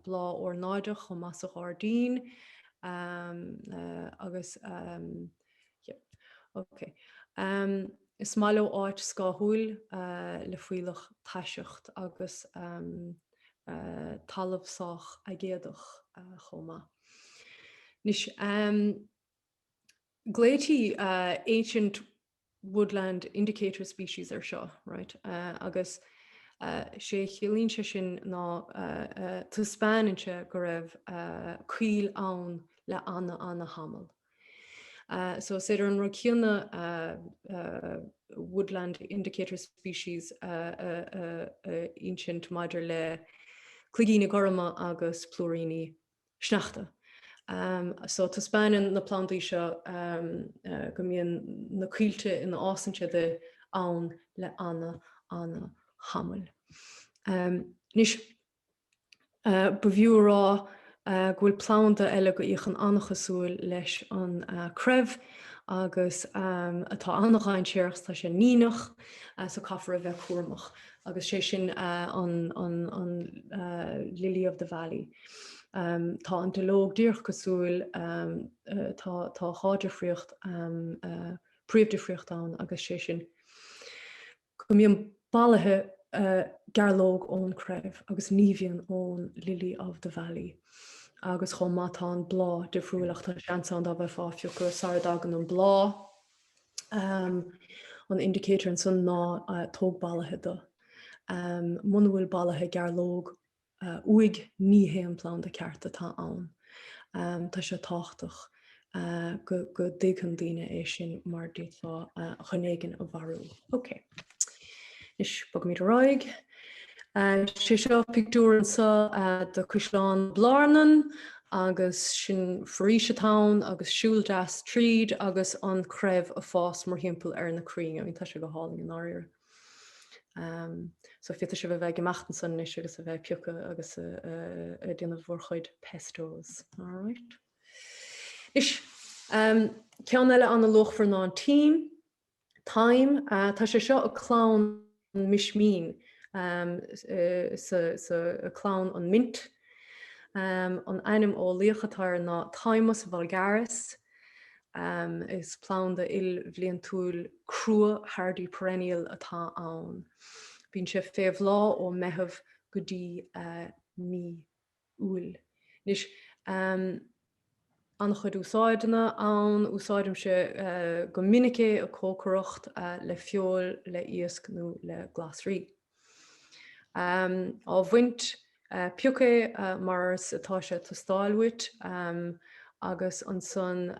blá ó náideach chu masach Ghaidín, agus is máiló áit scáthúil le fuileach taiseacht agus talamhsách aghaidh chomá. Nis gléití ancient woodland indicator species ar seo, right? Agus sé chialín sé sin ná tuspáinse go raibh cuil ann le anna hamal. So séidir an roicianna woodland indicator species ancient maidir le cluigína gorma agus plúiríní sneachta. So tuspáinan na plantaí seo go mbíonn na cuilte in na ásanse de ann le anna hamal. Nis bhíúrá gúil plánta eile go íoch an annachasúil leis an creibh agus atá annachchain séireachs tá sé nínach sa caithfar a bheith cuairmach agus sé sin an lily of the valley. Tá an dulóg díorchasúil tá cháidirfriocht príomhdifriocht ann agus sé sin. Go mbíonn bailithe garlóg ón creibh agus níomhíonn ón lily of the valley. Agus chun mátá an blá difriúlaach tá seansán dá bheith fáfiú go sardagan an blá an indicator an san ná tógbailithe do. Muna bhfuil bailithe garlóg uig níhé an plán de ceart atá ann. Tá sé táchtach go dtí daoine é sin mar dtífá chunéigean a bharú. Ok. Is bag mí raig. sé seo picúran sa do Cúisleán Bláirnan, agus sin Faoiseatán, agus siúldeas tríd, agus an creibh a fás mar thimpeall ar na cring, a tá sé go háling an áir. So fiata se bheith gemachten san is agus a bheith piúcha agus a déanamh bhórchaid pestos. All right. Is ceann eile an loch for ná team, time, tá sé seo a clán mismín, sa clán an mint, an einnim ó líochatar ná Timus Vulgaris, is plán de il bblion túil crua hardí perennial atá ann. Bhín sé Feabhra ó meitheamh go dtí mí úil. Nis an chud úsáideanna ann úsáidem se go minicé a cócaireacht le feol, le iasc nó le glasrí. Á bhaint piúché mar atá sé tostáilhuit agus an son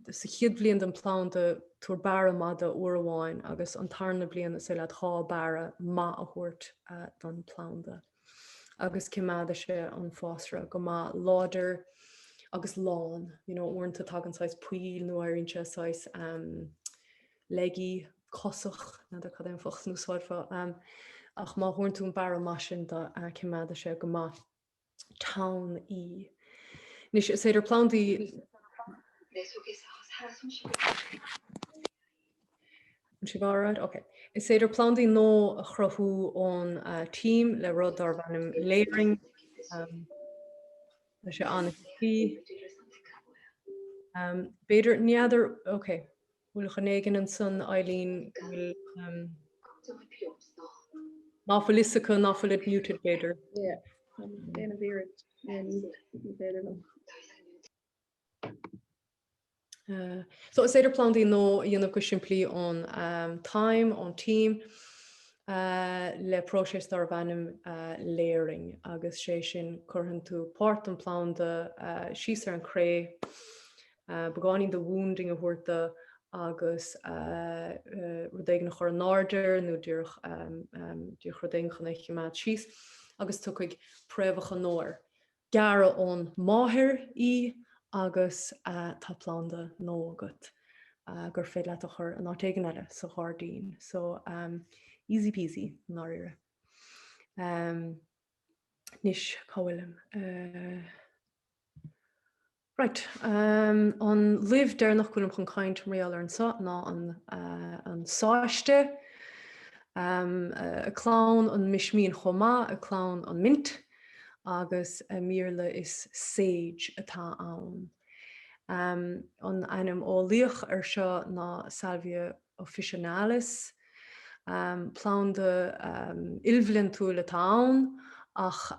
sa chiad blian den plán de túr bara ma de uairháin agus an tarna blian sé le há bara má a thuirt don plánda. Agus cimada sé an fásra go má láidir agus lán, orintanta tagansáis puil nó áirinse sáis legí cosach na de cad an focht núsáidfa ach má thuirtún bara maisin de cimada sé go má town í. Nis is éidir plándaí Okay. Is éidir plándaí nó a chruthú ón team le rud ar bhanim léiring le sé anna tí. Beidir neadidir, okay, bhfuil chanégan an son Eileen bhfuil náfuil isacha náfuil it muted beidir. So is éidir plándaí nó dhéanamh go simplí ón time, ón team, le próses ar bhanim léiring agus sé sin curthann tú páirt an plán de síos ar an cré, beáinín de wounding a thuirta agus rudéig na chur náidir nó dúch rudéig chun éiciimiid síos agus tucaigh préomhacha nóir. Gearra ón máthir í agus tá plánda nó agat gur féad le a chur an áitéigean eile sa Ghaidín. So easy peasy ná ire. Nis cábhfuilm. Right, an libh déarnach gúnam chun caint réal ar an sa ná an sáiste, a clán an mismíon chomá, a clán an mint, agus míle is sage atá ann. An einnim ó líoch ar seo ná salvia officinalis, plán de ilbhlinn túil atá ann, ach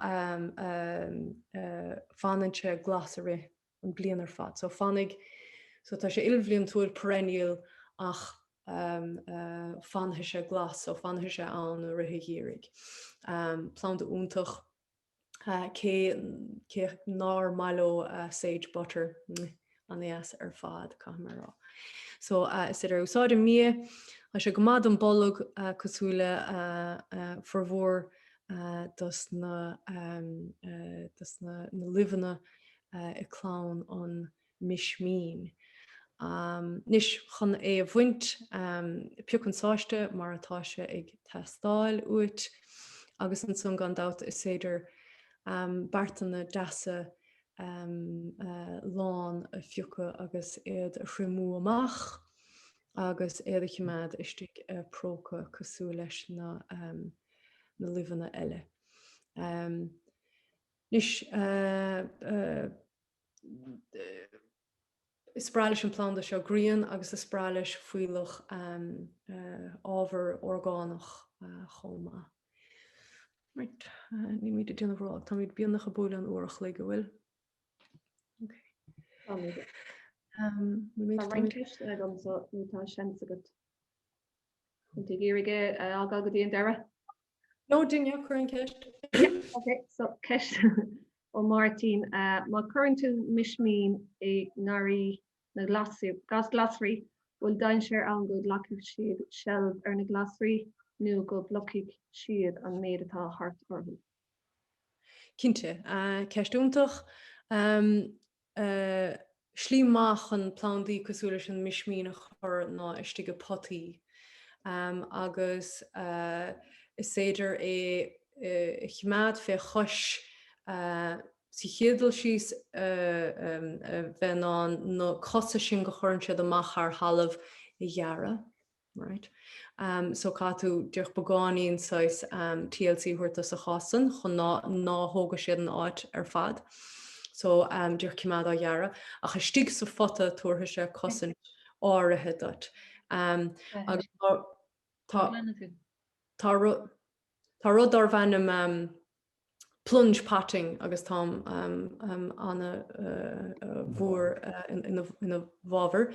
fannainte glasari an blian ar fad. So fannig, so tá sé ilbhlinn túil perennial ach fanthe sé glas, so fanthe sé an a rithe géirig. Plán de úntach cé nár malo sage butter an éas ar fad camera. So is idir úsáide mí a sé go mad an bolg cosúile formhór dus na Luibheanna i clán an mismín. Nis chun é a bhaint piúchan sáiste mar atá sé ag testáil uit agus an son gan dat is éidir bartanna deasa lán a fiúcha agus iad a chrimú amach agus iad a chiimiid istigh próca cosú leis na Luibheanna eile. Nis is spráilis an plán de seo grian agus is spráilis fuilech ábhar orgánach chomá. Right, ní míad a déanamh rá, tá míad bíonnach a búil an uairach le go bhfuil. No, dinne chuir an ceist. Okay, so ceist ó Máirtín, má chuireann tú mismín ag narí na glasrí bhfuil dain sé an go leacaibh siad shelf ar na glasrí nó go blociigh siad an méid atá thart orthu. Cínte, ceistúntaach slíach an plándaí cosúla an mismína chur ná istí go potaí. Agus is féidir chiimead fé chois si chéadal síos bheith nó cosa sin go chuirn siad amach ar halamh I dhearra. Right. So cá tú deoch bagáín sais TLC huirta sa chasan chun ná hóga siad an áit ar fad. So deoch ciimead á dhearra a chu stig sa fota tuairtha sé cosan áirithe dot. Agus tá rud ar bhainm plunge patting agus tá anna bhór ina bhábhar.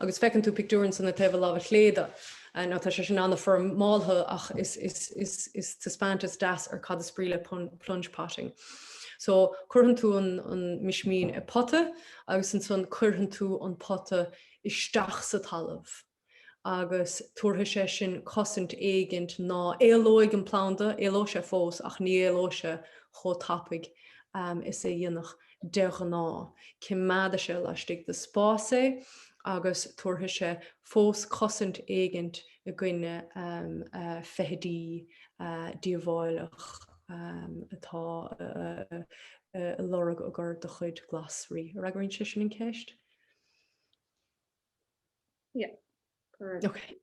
Agus fecinn tú picúrin san na taobh lábh chléada. Ná tá sé sin anna for mátha ach is ta spantas das ar cad spríle plunge patting. So chuirhann tú an mismín I pote agus an son chuirhann tú an pote isteach sa talamh. Agus tuairtha sé sin cosint éigint ná éalóig an plánda, éaló sé fós ach ní éaló sé cho tapig is dhéanach de ná. Ciimeada sé leistigh de spása agus tuairtha sé fós cosint éigint I gcuine fehadí díomháileach atá lorug agur de chuid glasrí. Ragurinn sé sin an ceist? Yeah, correct. Okay.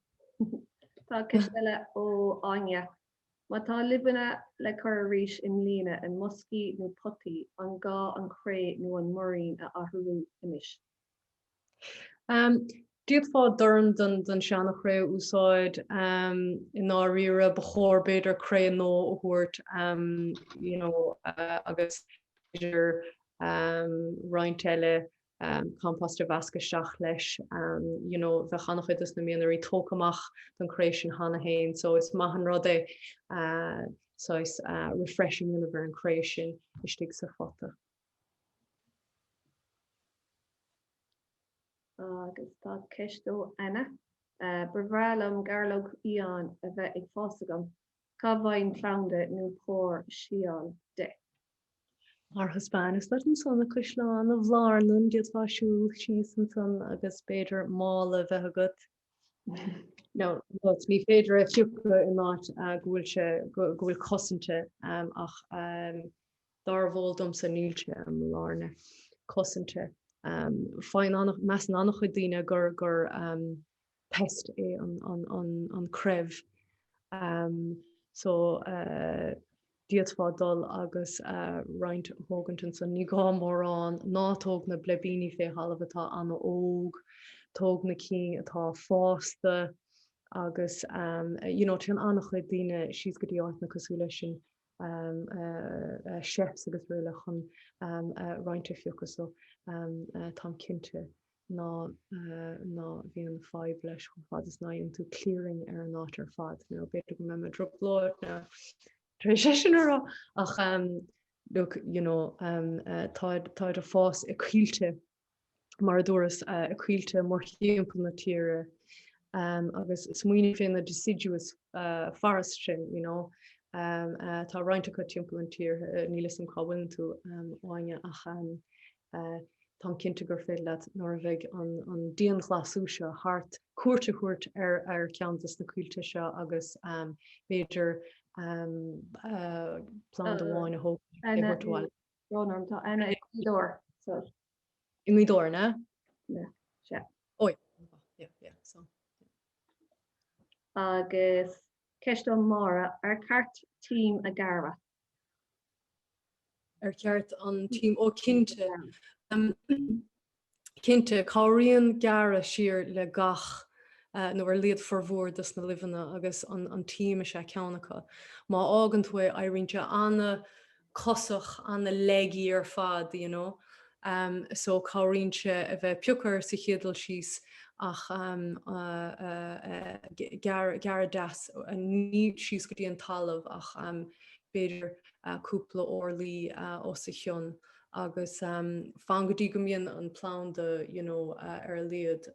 Tá ceistile ó aine. Má tá Luibheanna le chur arís in lína an moscí nó potaí an gá an cré nó an morín a athrú inis. Díad fá dorm don seannach ré úsáid in áíre bechóir beidir cré nó thuirt agus idir rointeile composter vasca seach leis bheith chanach is na míonarí tócamach don crééis sin hana hain, so is maithan rud é so is refreshing in bhar an crééis sin istigh sa fota. Agus tá ceistó Anna. Brehrálam garlóg íon a bheith ag fásagam. Cá bhain tránda nó pór síán de. Mar Hispánis le an sonna Cuisleán a bhlárlan diad fáisiúil síos an son agus beidir mála bheith agat. No, ní féidir a fiúcha in áit gohfuil cosinte ach dar bhóldum sa nílte an lárne cosinte. Fáin meas an annach chudaine gur pest é an creibh. So díad fádul agus roint hógantain san ní gá mórrán nátóg na blebíní fé halamh atá anna óg, tóg na cí atá fásta agus tí an annach chudaine síos go dtí áit na cosúla sin chefs agus ruúla chun rointe fiúcha so tám cinnte ná bhí an fáib leis chun fad is náonn tú clearing ar an áit ar fad. Beidir go me drop láir na sé sin ará ach táid a fás I cuilte mar dúras a cuilte mar chiampla na tíre agus smuoine féin na deciduous forest sin, tá rointe go timppla an tír nílas an cabhain tú áine ach tá cinnte gur féad leat nóir bheith an díon glasú se hart cuairte chuirt ar ceantas na cuilte seo agus beidir plán amháin a hó thuáil. Rónarm tá Anna ag cuidóir. I mídóir na? Se. Oi. Agus ceistó mára ar ceart tím a garra. Ar ceart an tím ó cinnte. Cinnte cáiríonn garra siar le gach nó ar liad formhór dus na Luibheanna agus an tím sé ceannacha. Má ágan tú éiríonte anna cosach anna legaí ar fad, so cáiríonte a bheith piúchar sa chéadal síos ach gar das ní síos go dtí an talamh ach beidir cúpla orlaí ó sa chion agus fan go dtí go mbíonn an plán de ar liad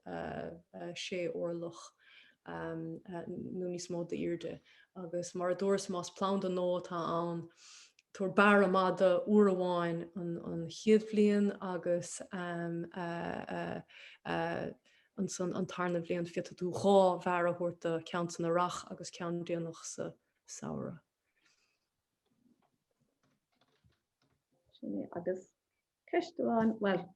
sé orlach nó níos mó de irde. Agus mar dúras más plán an nó tá an tuair bar amada uair amháin an chiad bblion agus an tarna bblion fiata tú dhá bhar a thuirta cean san arach agus cean déanach sa saora. Agus ceistúáin well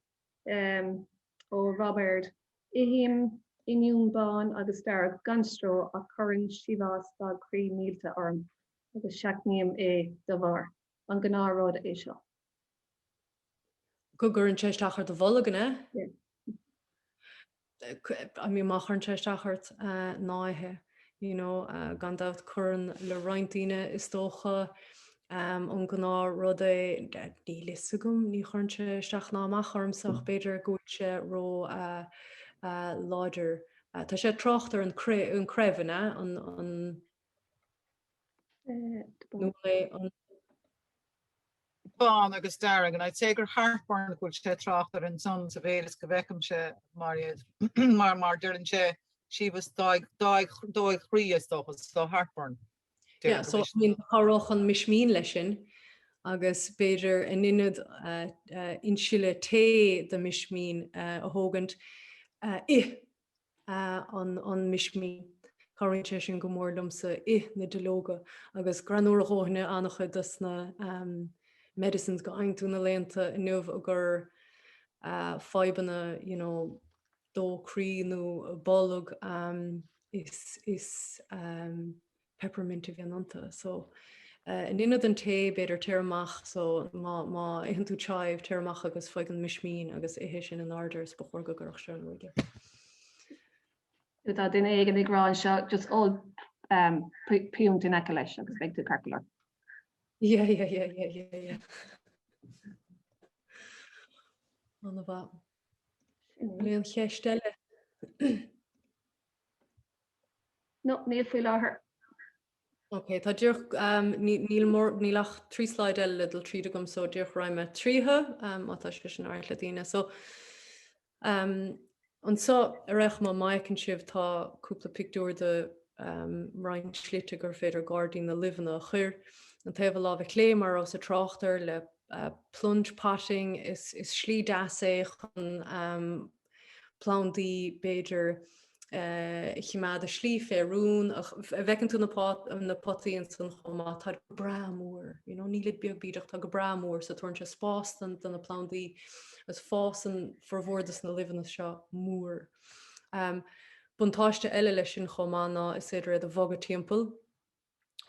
ó Robert ihím inún bán agus dar ganstró a churann sibás dá chrí mílta orm agus seachníam de bhar an gnáród é seo. Go gur an teistachart a bhla ganna? I mean má chun teistachart náthe, gan dábh churann le rointíine is tócha an gná rud é ní lisagum ní chuintse isteach náach ormsach beidir gúte ró láidir. Tá sé trochttar an creimhne an Bán agus darag an té gur hartborn goil sé trochttar an son sa bhélas go bhheicem se Mairéad mar dúrann sé si was dóig chrí stochas so hartborn. Yeah, so mín choch an mismín lei sin agus beidir in inad insile té de mismín a thógant an mismín choirte sin go mórlamsa na delóga agus granúra hóhanne annachcha dus na medicines go aintúna léanta in nuamh a gur faibanna dóchríú bolug is peppermint a bhíananta. So in inad an té beidir teirmach so má éhan tú teibh teirmach agus foiig an mismín agus ihé sin an arders before go gurach se an roiige. Tá duine éigen ag rán seo just all piúnt in eice leis agus bheith tú carcular. Yeah. An bha. Léon cheistelle. No, níl faoi láthair. Okay, tá dúch nílach trí sláid eile dul tríd gom so dúch raimime tríthe atá fi an air le dtíine. So an so reich má maicin sibh tá cúpla picúir de rein slite gur féidir Gairdín na Luibheanna a chuir. An taobh lá bheith léimar os a trochttar le plunge potting is slí daasa chun plándaí beidir chiimead a slí féarún a bhecinn tú na potaíon san chomá tá bramór, nílid beag bíideach tá go bramór sa tuairn se spástan den na plándaí as fásan forhórdas na Luibheanna seo mór. Buntáiste eile leis sin chomá ná is idir a bhogad timpeall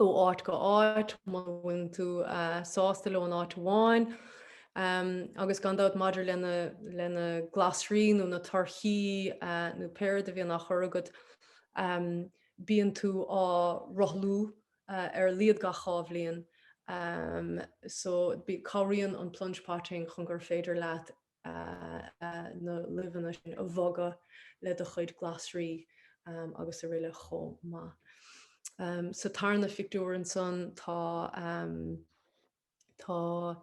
ó áit go áit, bhain tú sásta le an áit bháin. Agus gandát maidir lena glasrín na tarthaí nó péir a bhí nach churagad bíonn tú á rothlú líad gachá bblion. So bí choiríonn an plunge potting chun gur féidir leat na Luibheanna sin a bhoga le a chuid glasrí agus a riile chomá. So tarna fictúr an son tá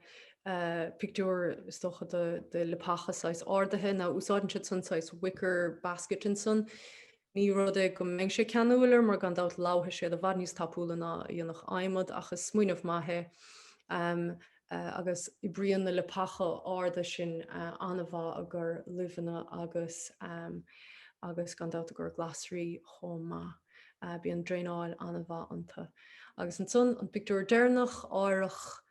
picture stocha de lepacha sais ordathe na úsáidn siad san sais wicker basket in son. Ní rud é go mbeidh sé ceanúilir mar gan dát láthe sé a bhd níos tapúla na dionach aimimid achas smuoinemh maithe agus i bríon na lepacha áda sin anna bha a gur Luibheanna agus gan dát a gur glasrí chomá. Bí an dréáil anna bha anta. Agus an son an picture déirnach áireach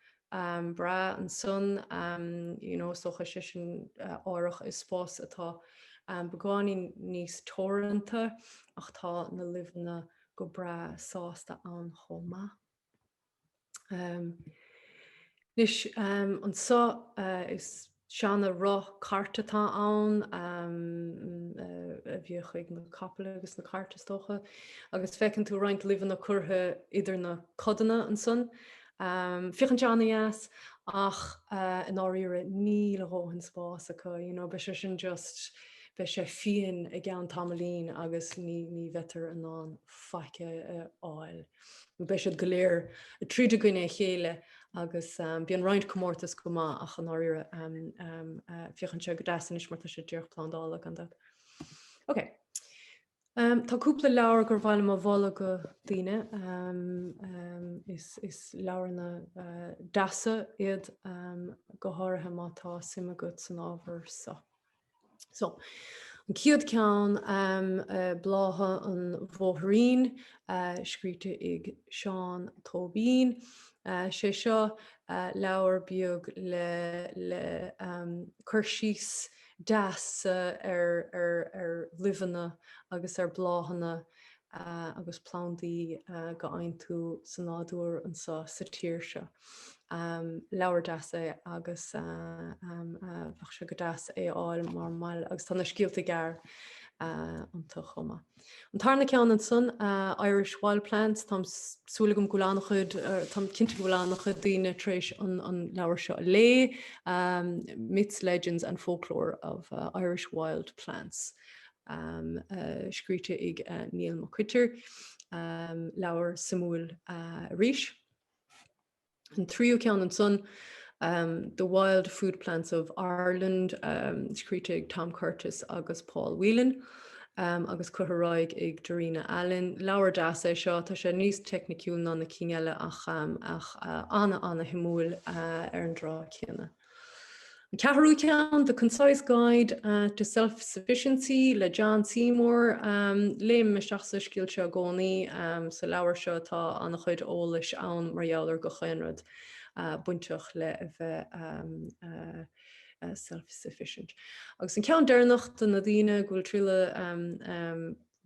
bra an son socha sé sin áireach is spás atá beáin níos tóranta ach tá na Luibheanna go bra sásta an chomá. Nis an so is seanna rá cartatá ann a bhí chuig na capla agus na cartas tócha agus fecinn tú roinnt Luibheanna curtha idir na codanna an son. Fichan teannaías ach an áíire níl athóhann spás acu, be sé sin just be sé fion a gceann tamlín agus ní bhetar an ná faice áil. Be sé go léir a tríide goine chéile agus bíon roiint commórtas go má ach an áíire fichan se go dasan is mar sé dúrch plánála an dat. Ok. Tá cúpla leabhar gur bhfuil má bhla go daoine is leabharna deasa iad go háirithe mátá sima go san ábhar sa. So, an ciad ceann blátha an bmhóthraín scríte ag Seán Tóibín. Sé seo leabhar beag le chuirsíos deasa ar Luibheanna agus ar bláthanna agus plándaí go aontu san nádúr an sa tír seo. Leabhar deasa agus bheadh sé go deasa é áil mar mail agus tána scialta gar an tá chuma. An tarna ceann an son Irish wild plants, tám súlagam golána chud, tám cinnte golána chud daoine tréis an leabhar seo lé, myths, legends and folklore of Irish wild plants. Scríte ag Neil McQuitter, leabhar Samuel Riis. An tríú ceann an son The Wild Food Plants of Ireland, scríte ag Tom Curtis agus Paul Whelan, agus cutharáig ag Dorina Allen. Leabhar deasa seo tá sé níos techniciúil ná na cíneile ach anna himúil ar an drá chéanna. An ceathrú ceann, The Concise Guide to Self-Sufficiency le John Seymour, léim isteach sa scialte a gcónaí sa leabhar seo tá anna chuid eolais ann mar gheallar go chaonrad buinteach le bheith self-sufficient. Agus an ceann dearnacht na daoine ghfuil tríle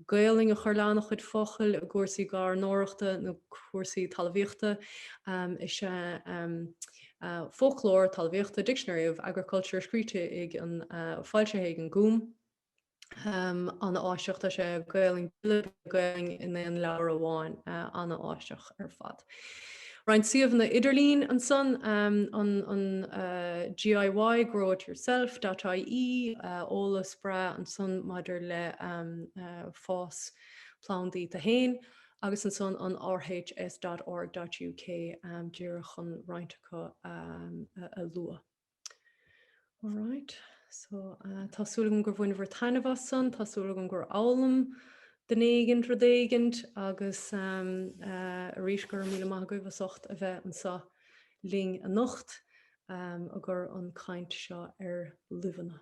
Gaeling a chuirleánach chud fochail a gcuairsaí gar nóireachta nó cuairsaí talmhaíochta is sé folklore talmhaíochta Dictionary of Agriculture scríte ag an Fáilte ag an gúm anna áiseach tá sé Gaeling in an leabhar amháin anna áiseach ar fad. Ryan siomh na idirlín an son an GIY grow it yourself.ie ólas bra an son maidir le fás plándaí a hain agus an son an rhs.org.uk díreach an rointeacha a lua. All right, so tásúlagam gur bhain bhar tainmh son, tásúlagam gur álam den éigent rodéigent agus ríis gur míle maithagóibh socht a bheith an sa ling a nocht agur an caint seo ar Luibheanna.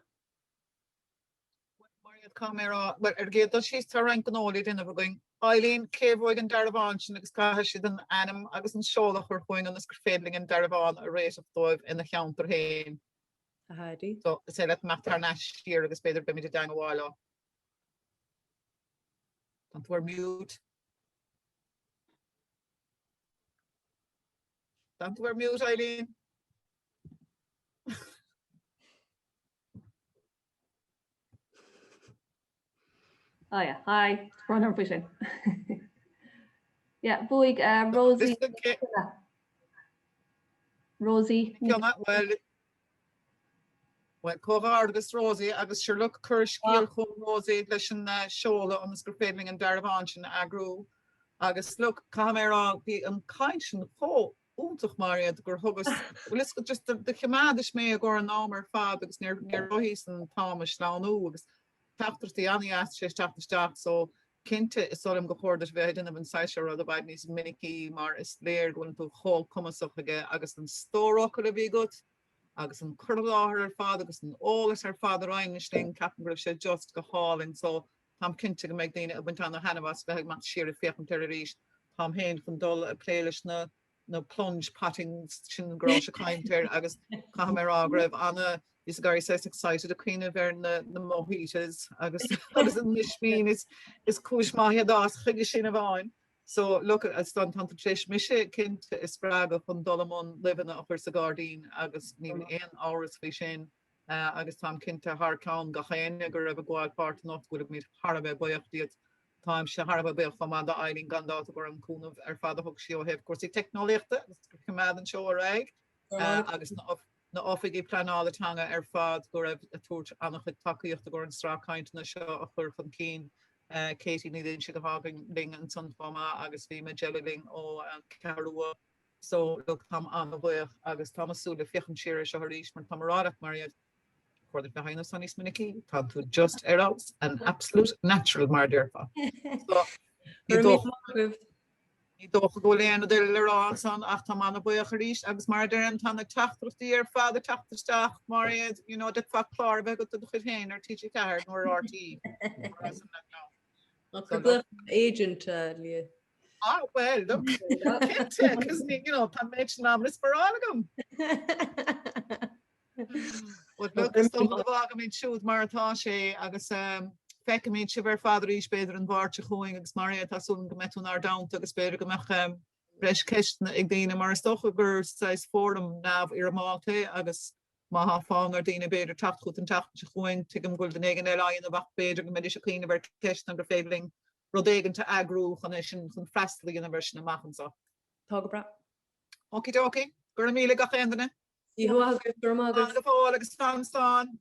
Mairéad camera, well, géad she's tar rank an ólaí dina bh going Eileen céimhóig an darabhain sin agus caithe siad an anam agus an seolach chuir chuin an gur féadling an darabhain a rééis of dóibh ina cheantar hain. A haidí. So sé le meachtar neis tír agus beidir be mí dang bháile. Don't wear mute. Don't wear mute, Eileen. Oh yeah, hi. Run her pushing. Yeah, Boig, Rosie. Rosie. Well, Cóhar agus Rosie agus sure look Kirschkiel chun Rosie leis an seola an gur féadling an darabhain sin eagrú agus look camera bí an caint sin fó úntach Mairéad gur thugus well is just the chemadis mé a gur an ámar fad agus near roihís an támas láú agus taptartí anias sé tapteach so cinnte is solim go chóir bheith in an saise rud a bhaid níos minicí mar is léir goin tú chol cumasach aige agus an stórach a bhí gut agus an curláthir ar fad agus an ólas ar fad reinstein capan gribh sé just go háling so tam cinnte go méid daine a buintánna hanahas bheith mat siar a féchan tar a ríist tam héin chun dul a pléiles na plunge patting sin grá a cheantar agus camera raibh anna is very so excited a queen of na mojitas agus agus an mismín is cúis maithe dás chuige sin a bháin. So look at stand tan tréis mise kint is spraga chun dolamon Luibheanna up sa Gairdín agus ní ein áras fao sin agus tam cinnte Harcán gachéine gur raibh gháil part not go mí Harbeh buochtíad táim se Harbeh buoch fa da Eileen gandá gur an cúnmh ar fad a thug seo heh cuasí technoléachta cumad an seo raig agus na Oifigigh Pleanála Teanga ar fad go raibh a túirt annach chud takeíocht a gur an strácaint na seo a chur fan cín Katie ní dén si go hágan ling an sunfama agus bhí me jellyling ó an carúa so look tam an bhuiach agus tamasúla fichan siir se ríéis mar tamarádach Mairéad for the behind us on his miniki, to just arouse an absolute natural marderfa. So I doch go lean de lerá san ach tá manna buach ríis agus mar an tanna tachtí ar fád tachtteach Mairéad, you know, de fa chlár be go do chud héin ar TG card nor RT. Agent Lia. Ah, well, look, because you know, tá méid námlis for agam. But look, sto bhag mé siúd mar atá sé agus feice míid si bhar fáidir ís beidir an bharte chuing agus Mairéad tásún go metún ar daint agus beidir go meach breis ceistna ag daine mar stocha gur sais fórdam náb ar máte agus má ha fáin ar daine beidir tacht chut an tacht chuing tuigem gúil den éigen eile a bach beidir go medidir cíine bhar ceistna gur fébling rodégan te agrú chun sin chun freistalí an bhar sin amachchan sa. Tá go bra. Okidoki, gur míle gach endana. Íhuagadh gur mágadh. Agus fáil agus fan.